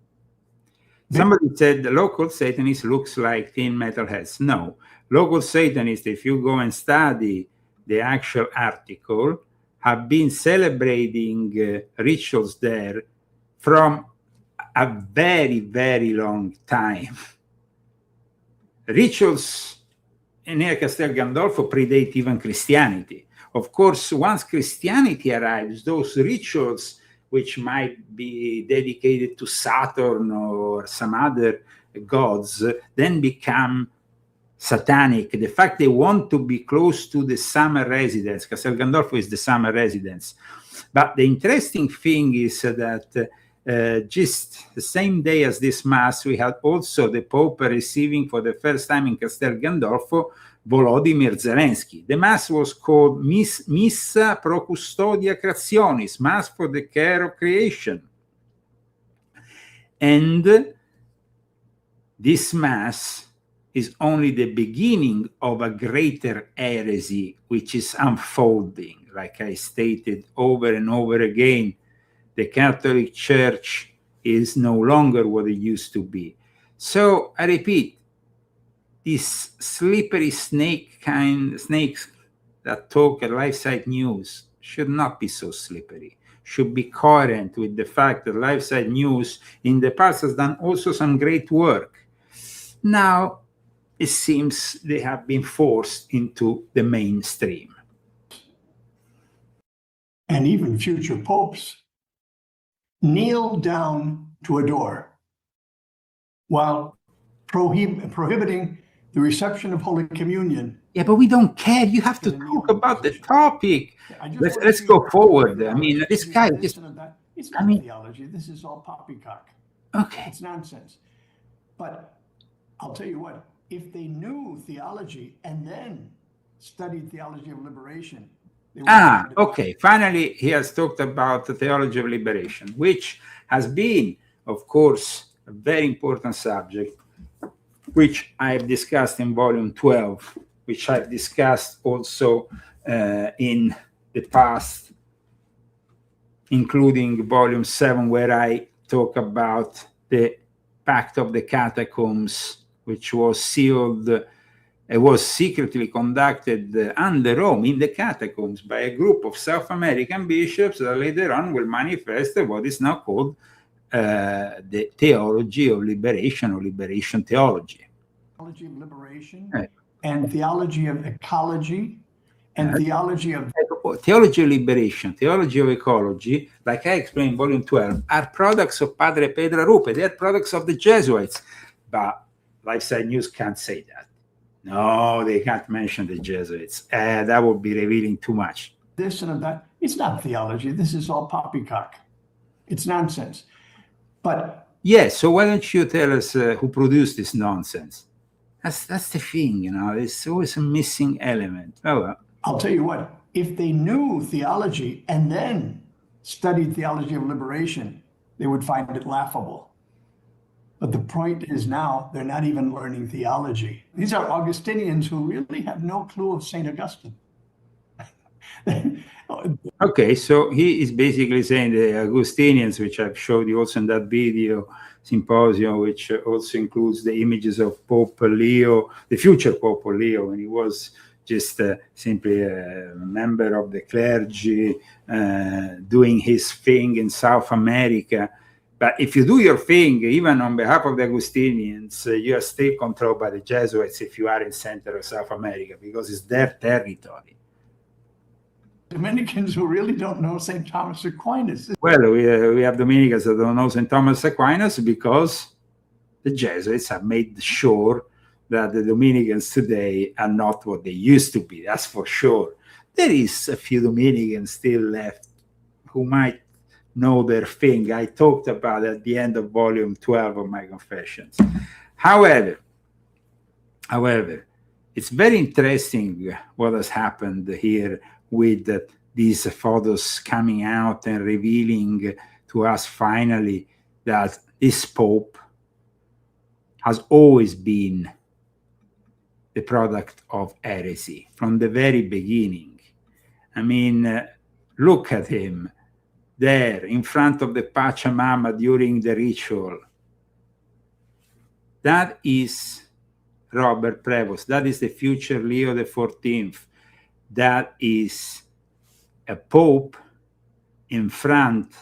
Somebody said the local Satanist looks like thin metalheads. No, local Satanists, if you go and study the actual article, have been celebrating rituals there from a very, very long time. Rituals near Castel Gandolfo predate even Christianity. Of course, once Christianity arrives, those rituals, which might be dedicated to Saturn or some other gods, then become satanic. The fact they want to be close to the summer residence, Castel Gandolfo is the summer residence. But the interesting thing is that just the same day as this Mass, we had also the Pope receiving for the first time in Castel Gandolfo Volodymyr Zelensky. The Mass was called Missa pro Custodia Creationis, Mass for the Care of Creation. And this Mass is only the beginning of a greater heresy which is unfolding. Like I stated over and over again, the Catholic Church is no longer what it used to be. So I repeat, these slippery snakes that talk at LifeSite News should not be so slippery, should be coherent with the fact that LifeSite News in the past has done also some great work. Now it seems they have been forced into the mainstream. And even future popes kneel down to adore while prohibiting the reception of Holy Communion. Yeah, but we don't care. You have to talk about the topic. Let's go forward. I mean, this guy just... It's not theology. This is all poppycock. Okay. It's nonsense. But I'll tell you what, if they knew theology and then studied theology of liberation... Okay. Finally, he has talked about the theology of liberation, which has been, of course, a very important subject, which I've discussed in volume 12, which I've discussed also in the past, including volume 7, where I talk about the Pact of the Catacombs, which was sealed. It was secretly conducted under Rome in the catacombs by a group of South American bishops that later on will manifest what is now called the theology of liberation or liberation theology. Theology of liberation and theology of ecology and theology of theology of liberation, theology of ecology, like I explained in volume 12, are products of Padre Pedro Rupe. They are products of the Jesuits. But Lifestyle News can't say that. No, they can't mention the Jesuits. That would be revealing too much. this and of that. It's not theology. This is all poppycock. It's nonsense. But yes, so why don't you tell us who produced this nonsense? That's the thing, you know. There's always a missing element. Oh well. I'll tell you what, if they knew theology and then studied theology of liberation, they would find it laughable. But the point is now they're not even learning theology. These are Augustinians who really have no clue of St. Augustine. Okay, so he is basically saying the Augustinians, which I've showed you also in that video symposium, which also includes the images of Pope Leo, the future Pope Leo, when he was just simply a member of the clergy, doing his thing in South America. But if you do your thing, even on behalf of the Augustinians, you are still controlled by the Jesuits if you are in Central or South America, because it's their territory. Dominicans who really don't know St. Thomas Aquinas. Well, we have Dominicans that don't know St. Thomas Aquinas because the Jesuits have made sure that the Dominicans today are not what they used to be, that's for sure. There is a few Dominicans still left who might know their thing. I talked about at the end of volume 12 of my Confessions. However, it's very interesting what has happened here with these photos coming out and revealing to us finally that this Pope has always been the product of heresy from the very beginning. I mean, look at him there in front of the Pachamama during the ritual. That is Robert Prevost. That is the future Leo XIV. That is a Pope in front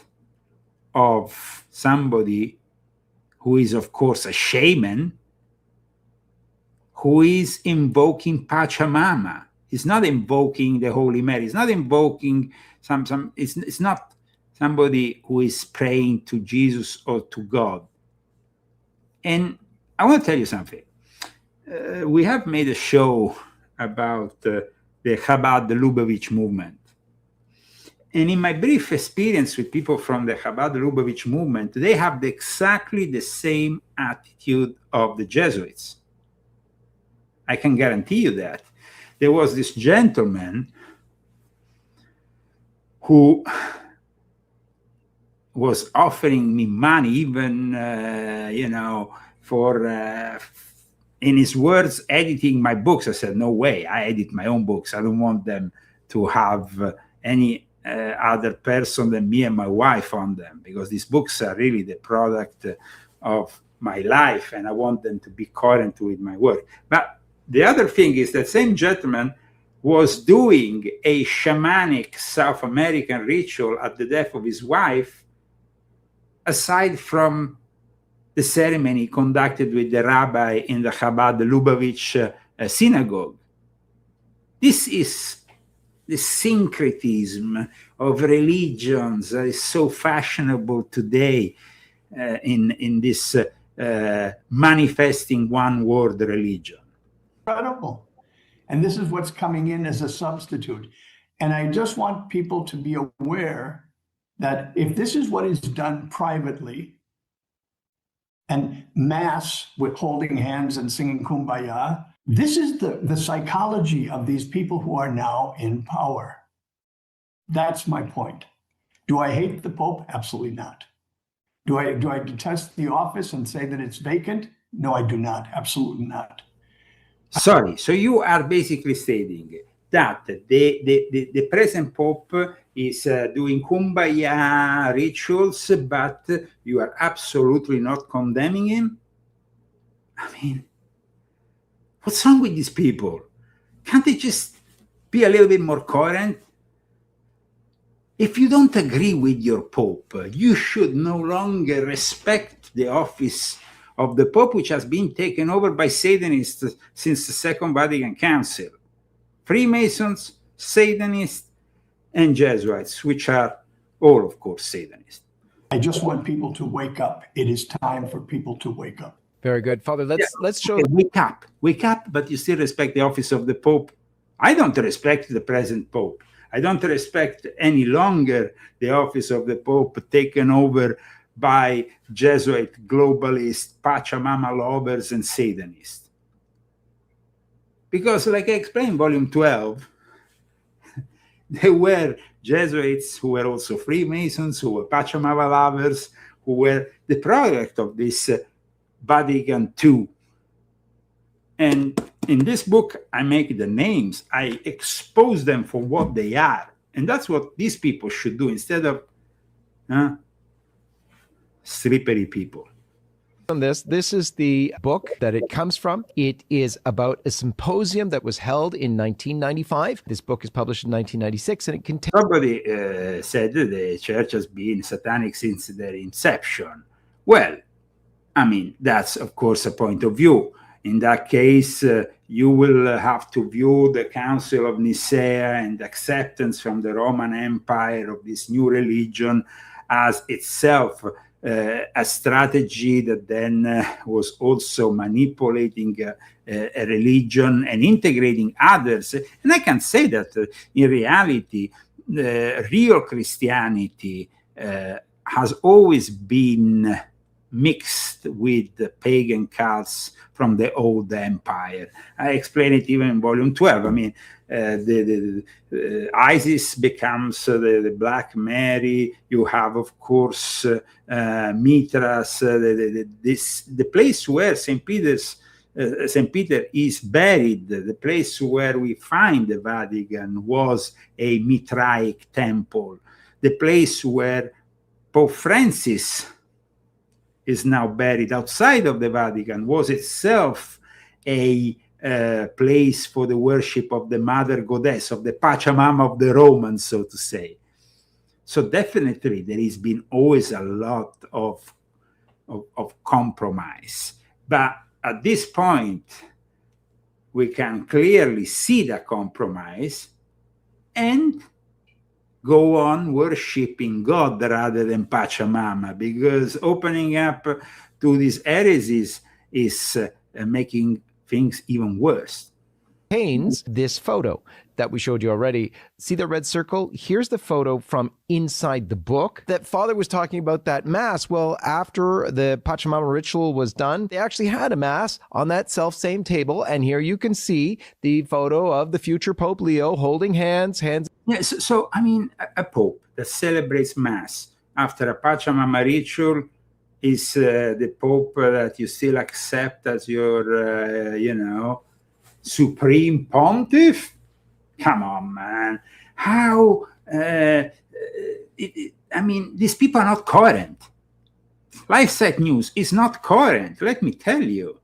of somebody who is, of course, a shaman, who is invoking Pachamama. He's not invoking the Holy Mary. He's not invoking it's not somebody who is praying to Jesus or to God. And I want to tell you something. We have made a show about the Chabad Lubavitch movement. And in my brief experience with people from the Chabad Lubavitch movement, they have exactly the same attitude of the Jesuits. I can guarantee you that. There was this gentleman who was offering me money, even, for, in his words, editing my books. I said, no way, I edit my own books. I don't want them to have any other person than me and my wife on them, because these books are really the product of my life, and I want them to be current with my work. But the other thing is that same gentleman was doing a shamanic South American ritual at the death of his wife, aside from the ceremony conducted with the rabbi in the Chabad Lubavitch synagogue. This is the syncretism of religions that is so fashionable today in this manifesting one world religion. Incredible. And this is what's coming in as a substitute. And I just want people to be aware that if this is what is done privately, and mass with holding hands and singing Kumbaya, this is the psychology of these people who are now in power. That's my point. Do I hate the Pope? Absolutely not. Do I detest the office and say that it's vacant? No, I do not. Absolutely not. Sorry, so you are basically stating that the present Pope is doing Kumbaya rituals, but you are absolutely not condemning him? I mean, what's wrong with these people? Can't they just be a little bit more coherent? If you don't agree with your Pope, you should no longer respect the office of the Pope, which has been taken over by Satanists since the Second Vatican Council. Freemasons, Satanists, and Jesuits, which are all, of course, Satanists. I just want people to wake up. It is time for people to wake up. Very good. Father, let's show... Okay, wake up, but you still respect the office of the Pope. I don't respect the present Pope. I don't respect any longer the office of the Pope taken over by Jesuit globalists, Pachamama lovers, and Satanists. Because, like I explained in Volume 12, there were Jesuits who were also Freemasons, who were Pachamama lovers, who were the product of this Vatican II. And in this book, I make the names. I expose them for what they are. And that's what these people should do instead of slippery people. This is the book that it comes from. It is about a symposium that was held in 1995. This book is published in 1996, and it contains... Somebody said that the church has been satanic since their inception. Well, I mean, that's, of course, a point of view. In that case, you will have to view the Council of Nicaea and acceptance from the Roman Empire of this new religion as itself a strategy that then was also manipulating a religion and integrating others. And I can say that in reality, real Christianity has always been mixed with the pagan cults from the old empire. I explain it even in Volume 12. I mean, ISIS becomes the Black Mary. You have, of course, Mithras. The place where Saint Peter is buried, the place where we find the Vatican, was a Mithraic temple. The place where Pope Francis is now buried outside of the Vatican was itself a place for the worship of the mother goddess, of the Pachamama of the Romans, so to say. So definitely there has been always a lot of compromise. But at this point, we can clearly see the compromise and go on worshiping God rather than Pachamama, because opening up to these heresies is making things even worse. Contains this photo that we showed you already. See the red circle? Here's the photo from inside the book that Father was talking about, that mass. Well, after the Pachamama ritual was done, they actually had a mass on that self-same table. And here you can see the photo of the future Pope Leo holding hands. Yeah, so I mean, a Pope that celebrates mass after a Pachamama ritual is the Pope that you still accept as your, supreme pontiff? Come on, man. How? I mean, these people are not coherent. LifeSite News is not coherent, let me tell you.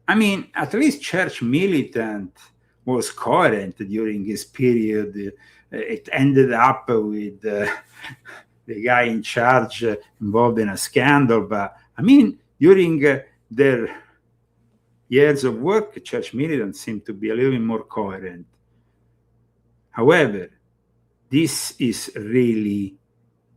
I mean, at least Church Militant was coherent during his period. It ended up with the guy in charge involved in a scandal. But, I mean, during their years of work, Church Militant seemed to be a little bit more coherent. However, this is really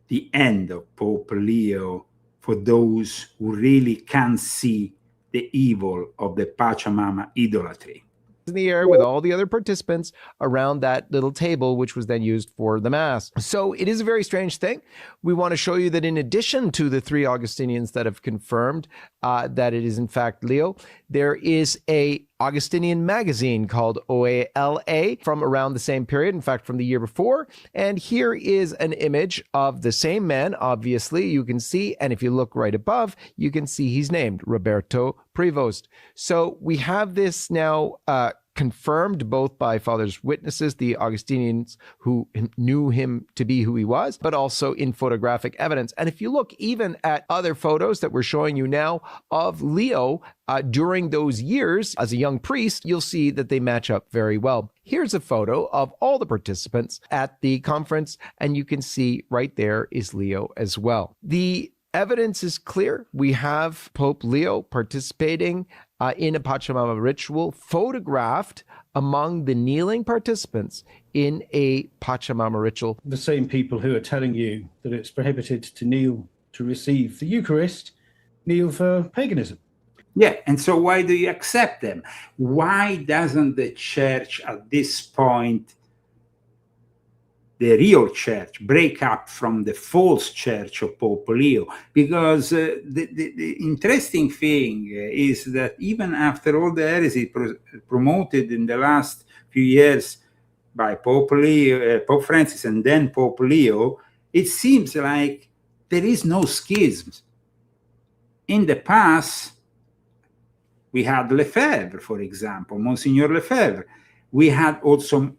the end of Pope Leo for those who really can see the evil of the Pachamama idolatry. In the air with all the other participants around that little table, which was then used for the mass. So it is a very strange thing. We want to show you that in addition to the 3 Augustinians that have confirmed that it is in fact Leo, there is a Augustinian magazine called OALA from around the same period, in fact, from the year before. And here is an image of the same man, obviously, you can see. And if you look right above, you can see he's named Roberto Prevost. So we have this now confirmed both by Father's witnesses, the Augustinians who knew him to be who he was, but also in photographic evidence. And if you look even at other photos that we're showing you now of Leo during those years as a young priest, you'll see that they match up very well. Here's a photo of all the participants at the conference, and you can see right there is Leo as well. The evidence is clear. We have Pope Leo participating in a Pachamama ritual, photographed among the kneeling participants in a Pachamama ritual. The same people who are telling you that it's prohibited to kneel to receive the Eucharist kneel for paganism. Yeah, and so why do you accept them? Why doesn't the church at this point, the real church, break up from the false church of Pope Leo? Because the interesting thing is that even after all the heresy promoted in the last few years by Pope Leo, Pope Francis and then Pope Leo, it seems like there is no schisms. In the past, we had Lefebvre, for example, Monsignor Lefebvre. We had also,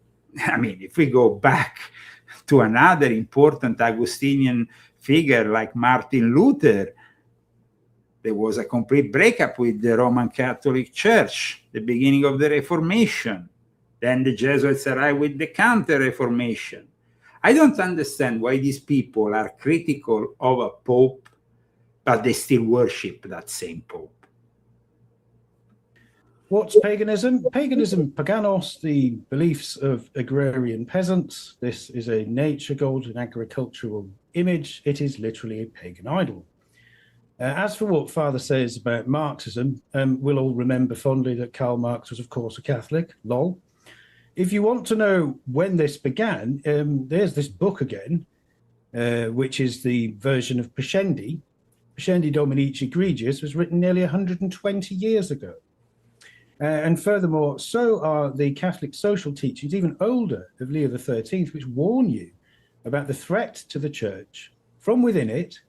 I mean, if we go back to another important Augustinian figure like Martin Luther, there was a complete breakup with the Roman Catholic Church, the beginning of the Reformation. Then the Jesuits arrived with the Counter-Reformation. I don't understand why these people are critical of a pope, but they still worship that same pope. What's paganism? Paganism, paganos, the beliefs of agrarian peasants. This is a nature god, an agricultural image. It is literally a pagan idol. As for what Father says about Marxism, we'll all remember fondly that Karl Marx was, of course, a Catholic, lol. If you want to know when this began, there's this book again, which is the version of Pascendi. Pascendi Dominici Egregius was written nearly 120 years ago. And furthermore, so are the Catholic social teachings, even older, of Leo XIII, which warn you about the threat to the church from within it,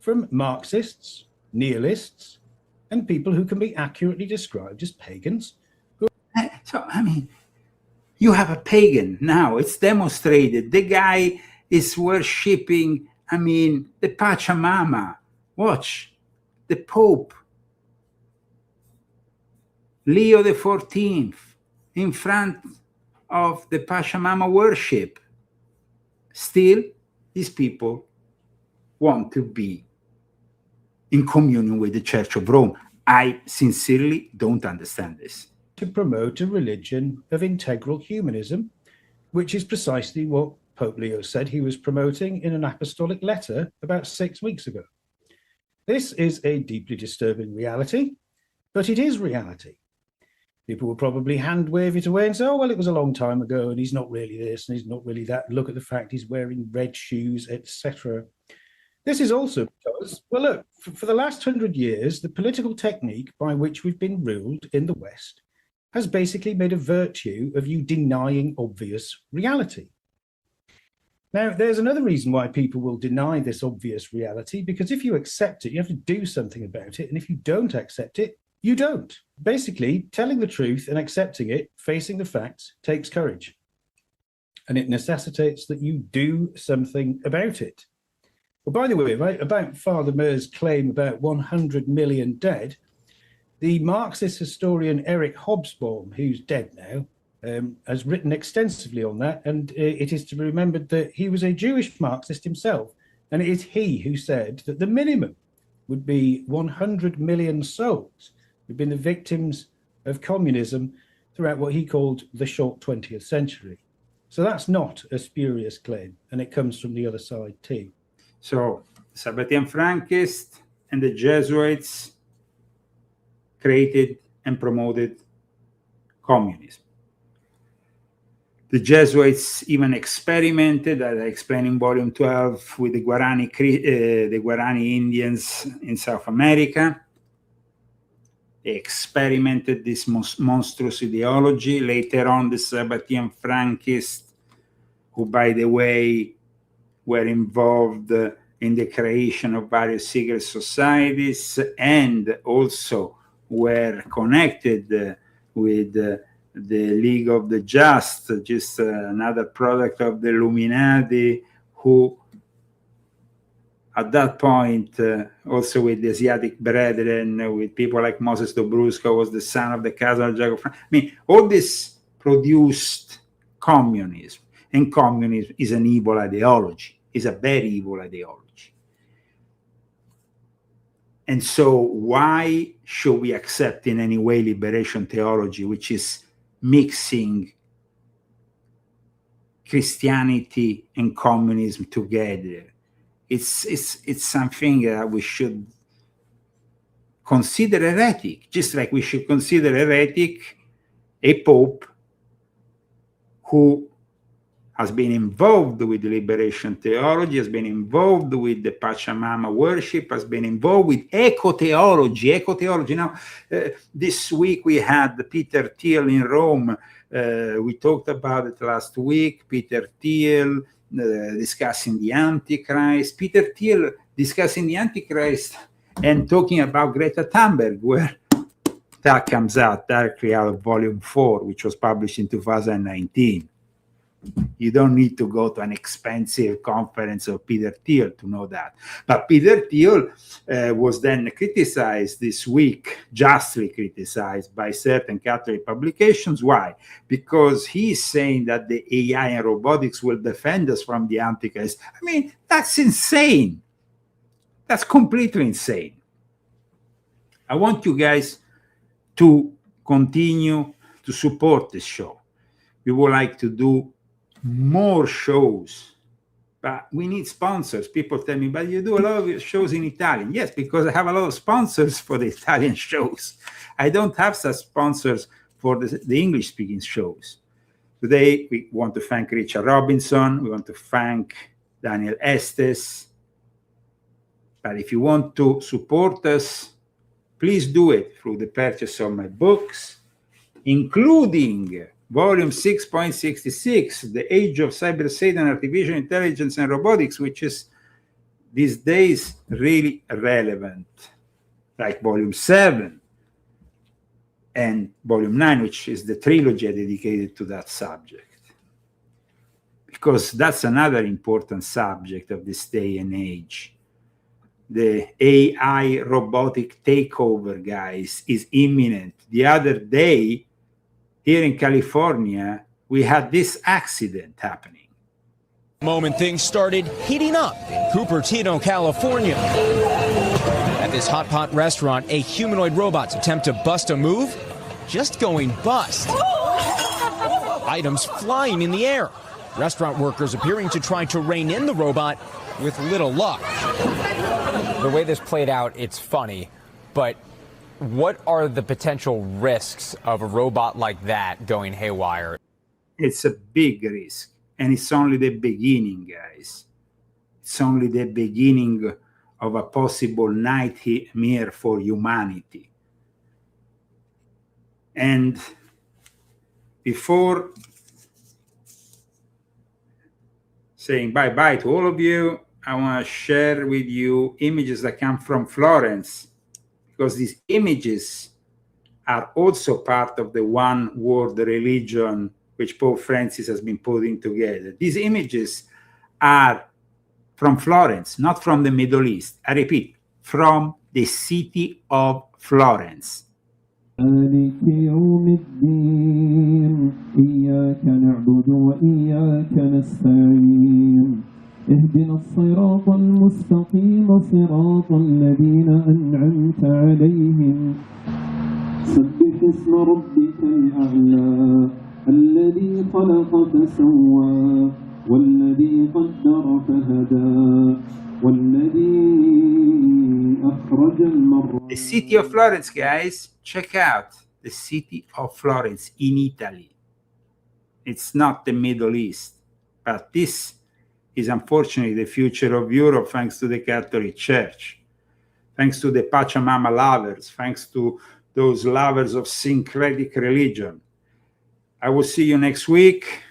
from Marxists, nihilists, and people who can be accurately described as pagans. So, I mean, you have a pagan now. It's demonstrated. The guy is worshipping, I mean, the Pachamama. Watch, the Pope. Leo XIV in front of the Pachamama worship. Still, these people want to be in communion with the Church of Rome. I sincerely don't understand this. To promote a religion of integral humanism, which is precisely what Pope Leo said he was promoting in an apostolic letter about 6 weeks ago. This is a deeply disturbing reality, but it is reality. People will probably hand wave it away and say, oh, well, it was a long time ago and he's not really this and he's not really that. Look at the fact he's wearing red shoes, etc. This is also because, well, look, for the last 100 years, the political technique by which we've been ruled in the West has basically made a virtue of you denying obvious reality. Now, there's another reason why people will deny this obvious reality, because if you accept it, you have to do something about it. And if you don't accept it, you don't. Basically, telling the truth and accepting it, facing the facts, takes courage. And it necessitates that you do something about it. Well, by the way, right, about Father Meur's claim about 100 million dead, the Marxist historian Eric Hobsbawm, who's dead now, has written extensively on that. And it is to be remembered that he was a Jewish Marxist himself. And it is he who said that the minimum would be 100 million souls who've been the victims of communism throughout what he called the short 20th century. So that's not a spurious claim, and it comes from the other side too. So Sabbatean Frankists and the Jesuits created and promoted communism. The Jesuits even experimented, as I explained in Volume 12, with the Guarani Indians in South America. They experimented this monstrous ideology. Later on, the Sabbatean Frankists, who, by the way, were involved in the creation of various secret societies and also were connected with the League of the Just, just another product of the Illuminati, who at that point, also with the Asiatic brethren, with people like Moses Dobrusco, was the son of the cousin of Jacob. I mean, all this produced communism, and communism is an evil ideology, is a very evil ideology. And so why should we accept in any way liberation theology, which is mixing Christianity and communism together? It's something that we should consider heretic, just like we should consider heretic a pope who has been involved with liberation theology, has been involved with the Pachamama worship, has been involved with eco-theology. Now, this week we had Peter Thiel in Rome. We talked about it last week. Peter Thiel discussing the Antichrist. Peter Thiel discussing the Antichrist and talking about Greta Thunberg, where that comes out directly out of Volume 4, which was published in 2019. You don't need to go to an expensive conference of Peter Thiel to know that. But Peter Thiel was then criticized this week, justly criticized by certain Catholic publications. Why? Because he's saying that the AI and robotics will defend us from the Antichrist. I mean, that's insane. That's completely insane. I want you guys to continue to support this show. We would like to do more shows, but we need sponsors. People tell me, but you do a lot of shows in Italian. Yes, because I have a lot of sponsors for the Italian shows. I don't have such sponsors for the English-speaking shows. Today, we want to thank Richard Robinson. We want to thank Daniel Estes. But if you want to support us, please do it through the purchase of my books, including Volume 6.66, The Age of Cyber Satan, Artificial Intelligence and Robotics, which is these days really relevant, like Volume 7 and Volume 9, which is the trilogy dedicated to that subject. Because that's another important subject of this day and age. The AI robotic takeover, guys, is imminent. The other day, here in California, we had this accident happening. Moment things started heating up in Cupertino, California. At this hot pot restaurant, a humanoid robot's attempt to bust a move, just going bust. Items flying in the air. Restaurant workers appearing to try to rein in the robot with little luck. The way this played out, it's funny, but what are the potential risks of a robot like that going haywire? It's a big risk, and it's only the beginning, guys. It's only the beginning of a possible nightmare for humanity. And before saying bye-bye to all of you, I want to share with you images that come from Florence, because these images are also part of the one world religion which Pope Francis has been putting together. These images are from Florence, not from the Middle East. I repeat, from the city of Florence. اهدنا الصراط المستقيم صراط الذين أنعمت عليهم سبح اسم ربك الأعلى الذي خلق فسوى والذي قدر فهدى والذي أخرج المرعى. The city of Florence, guys, check out the city of Florence in Italy. It's not the Middle East, but this is unfortunately the future of Europe, thanks to the Catholic Church, thanks to the Pachamama lovers, thanks to those lovers of syncretic religion. I will see you next week.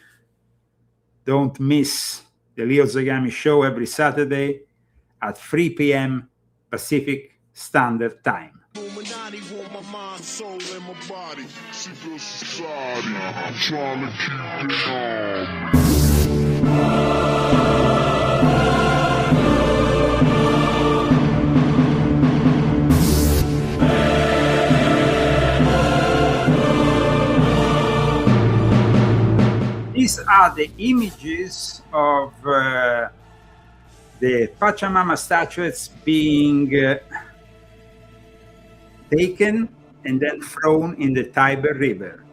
Don't miss the Leo Zagami show every Saturday at 3 p.m. Pacific Standard Time. Illuminati want my mind, soul, and my body. Secret society, I'm trying to keep it on. These are the images of the Pachamama statues being taken and then thrown in the Tiber River.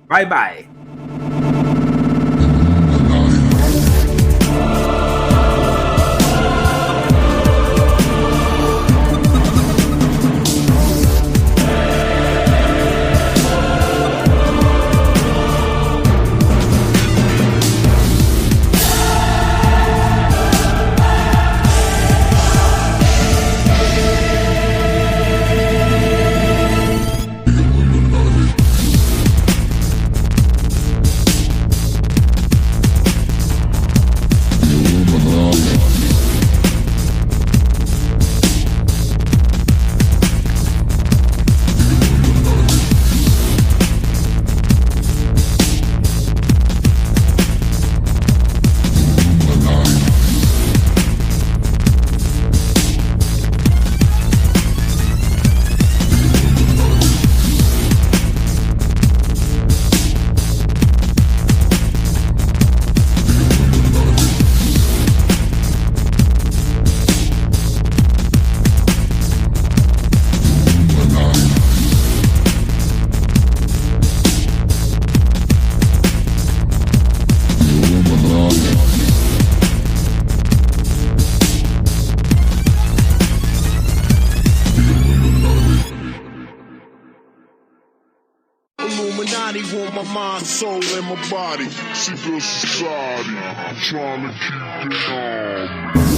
Bye-bye. Illuminati want my mind, soul, and my body. Secret society, trying to keep it on.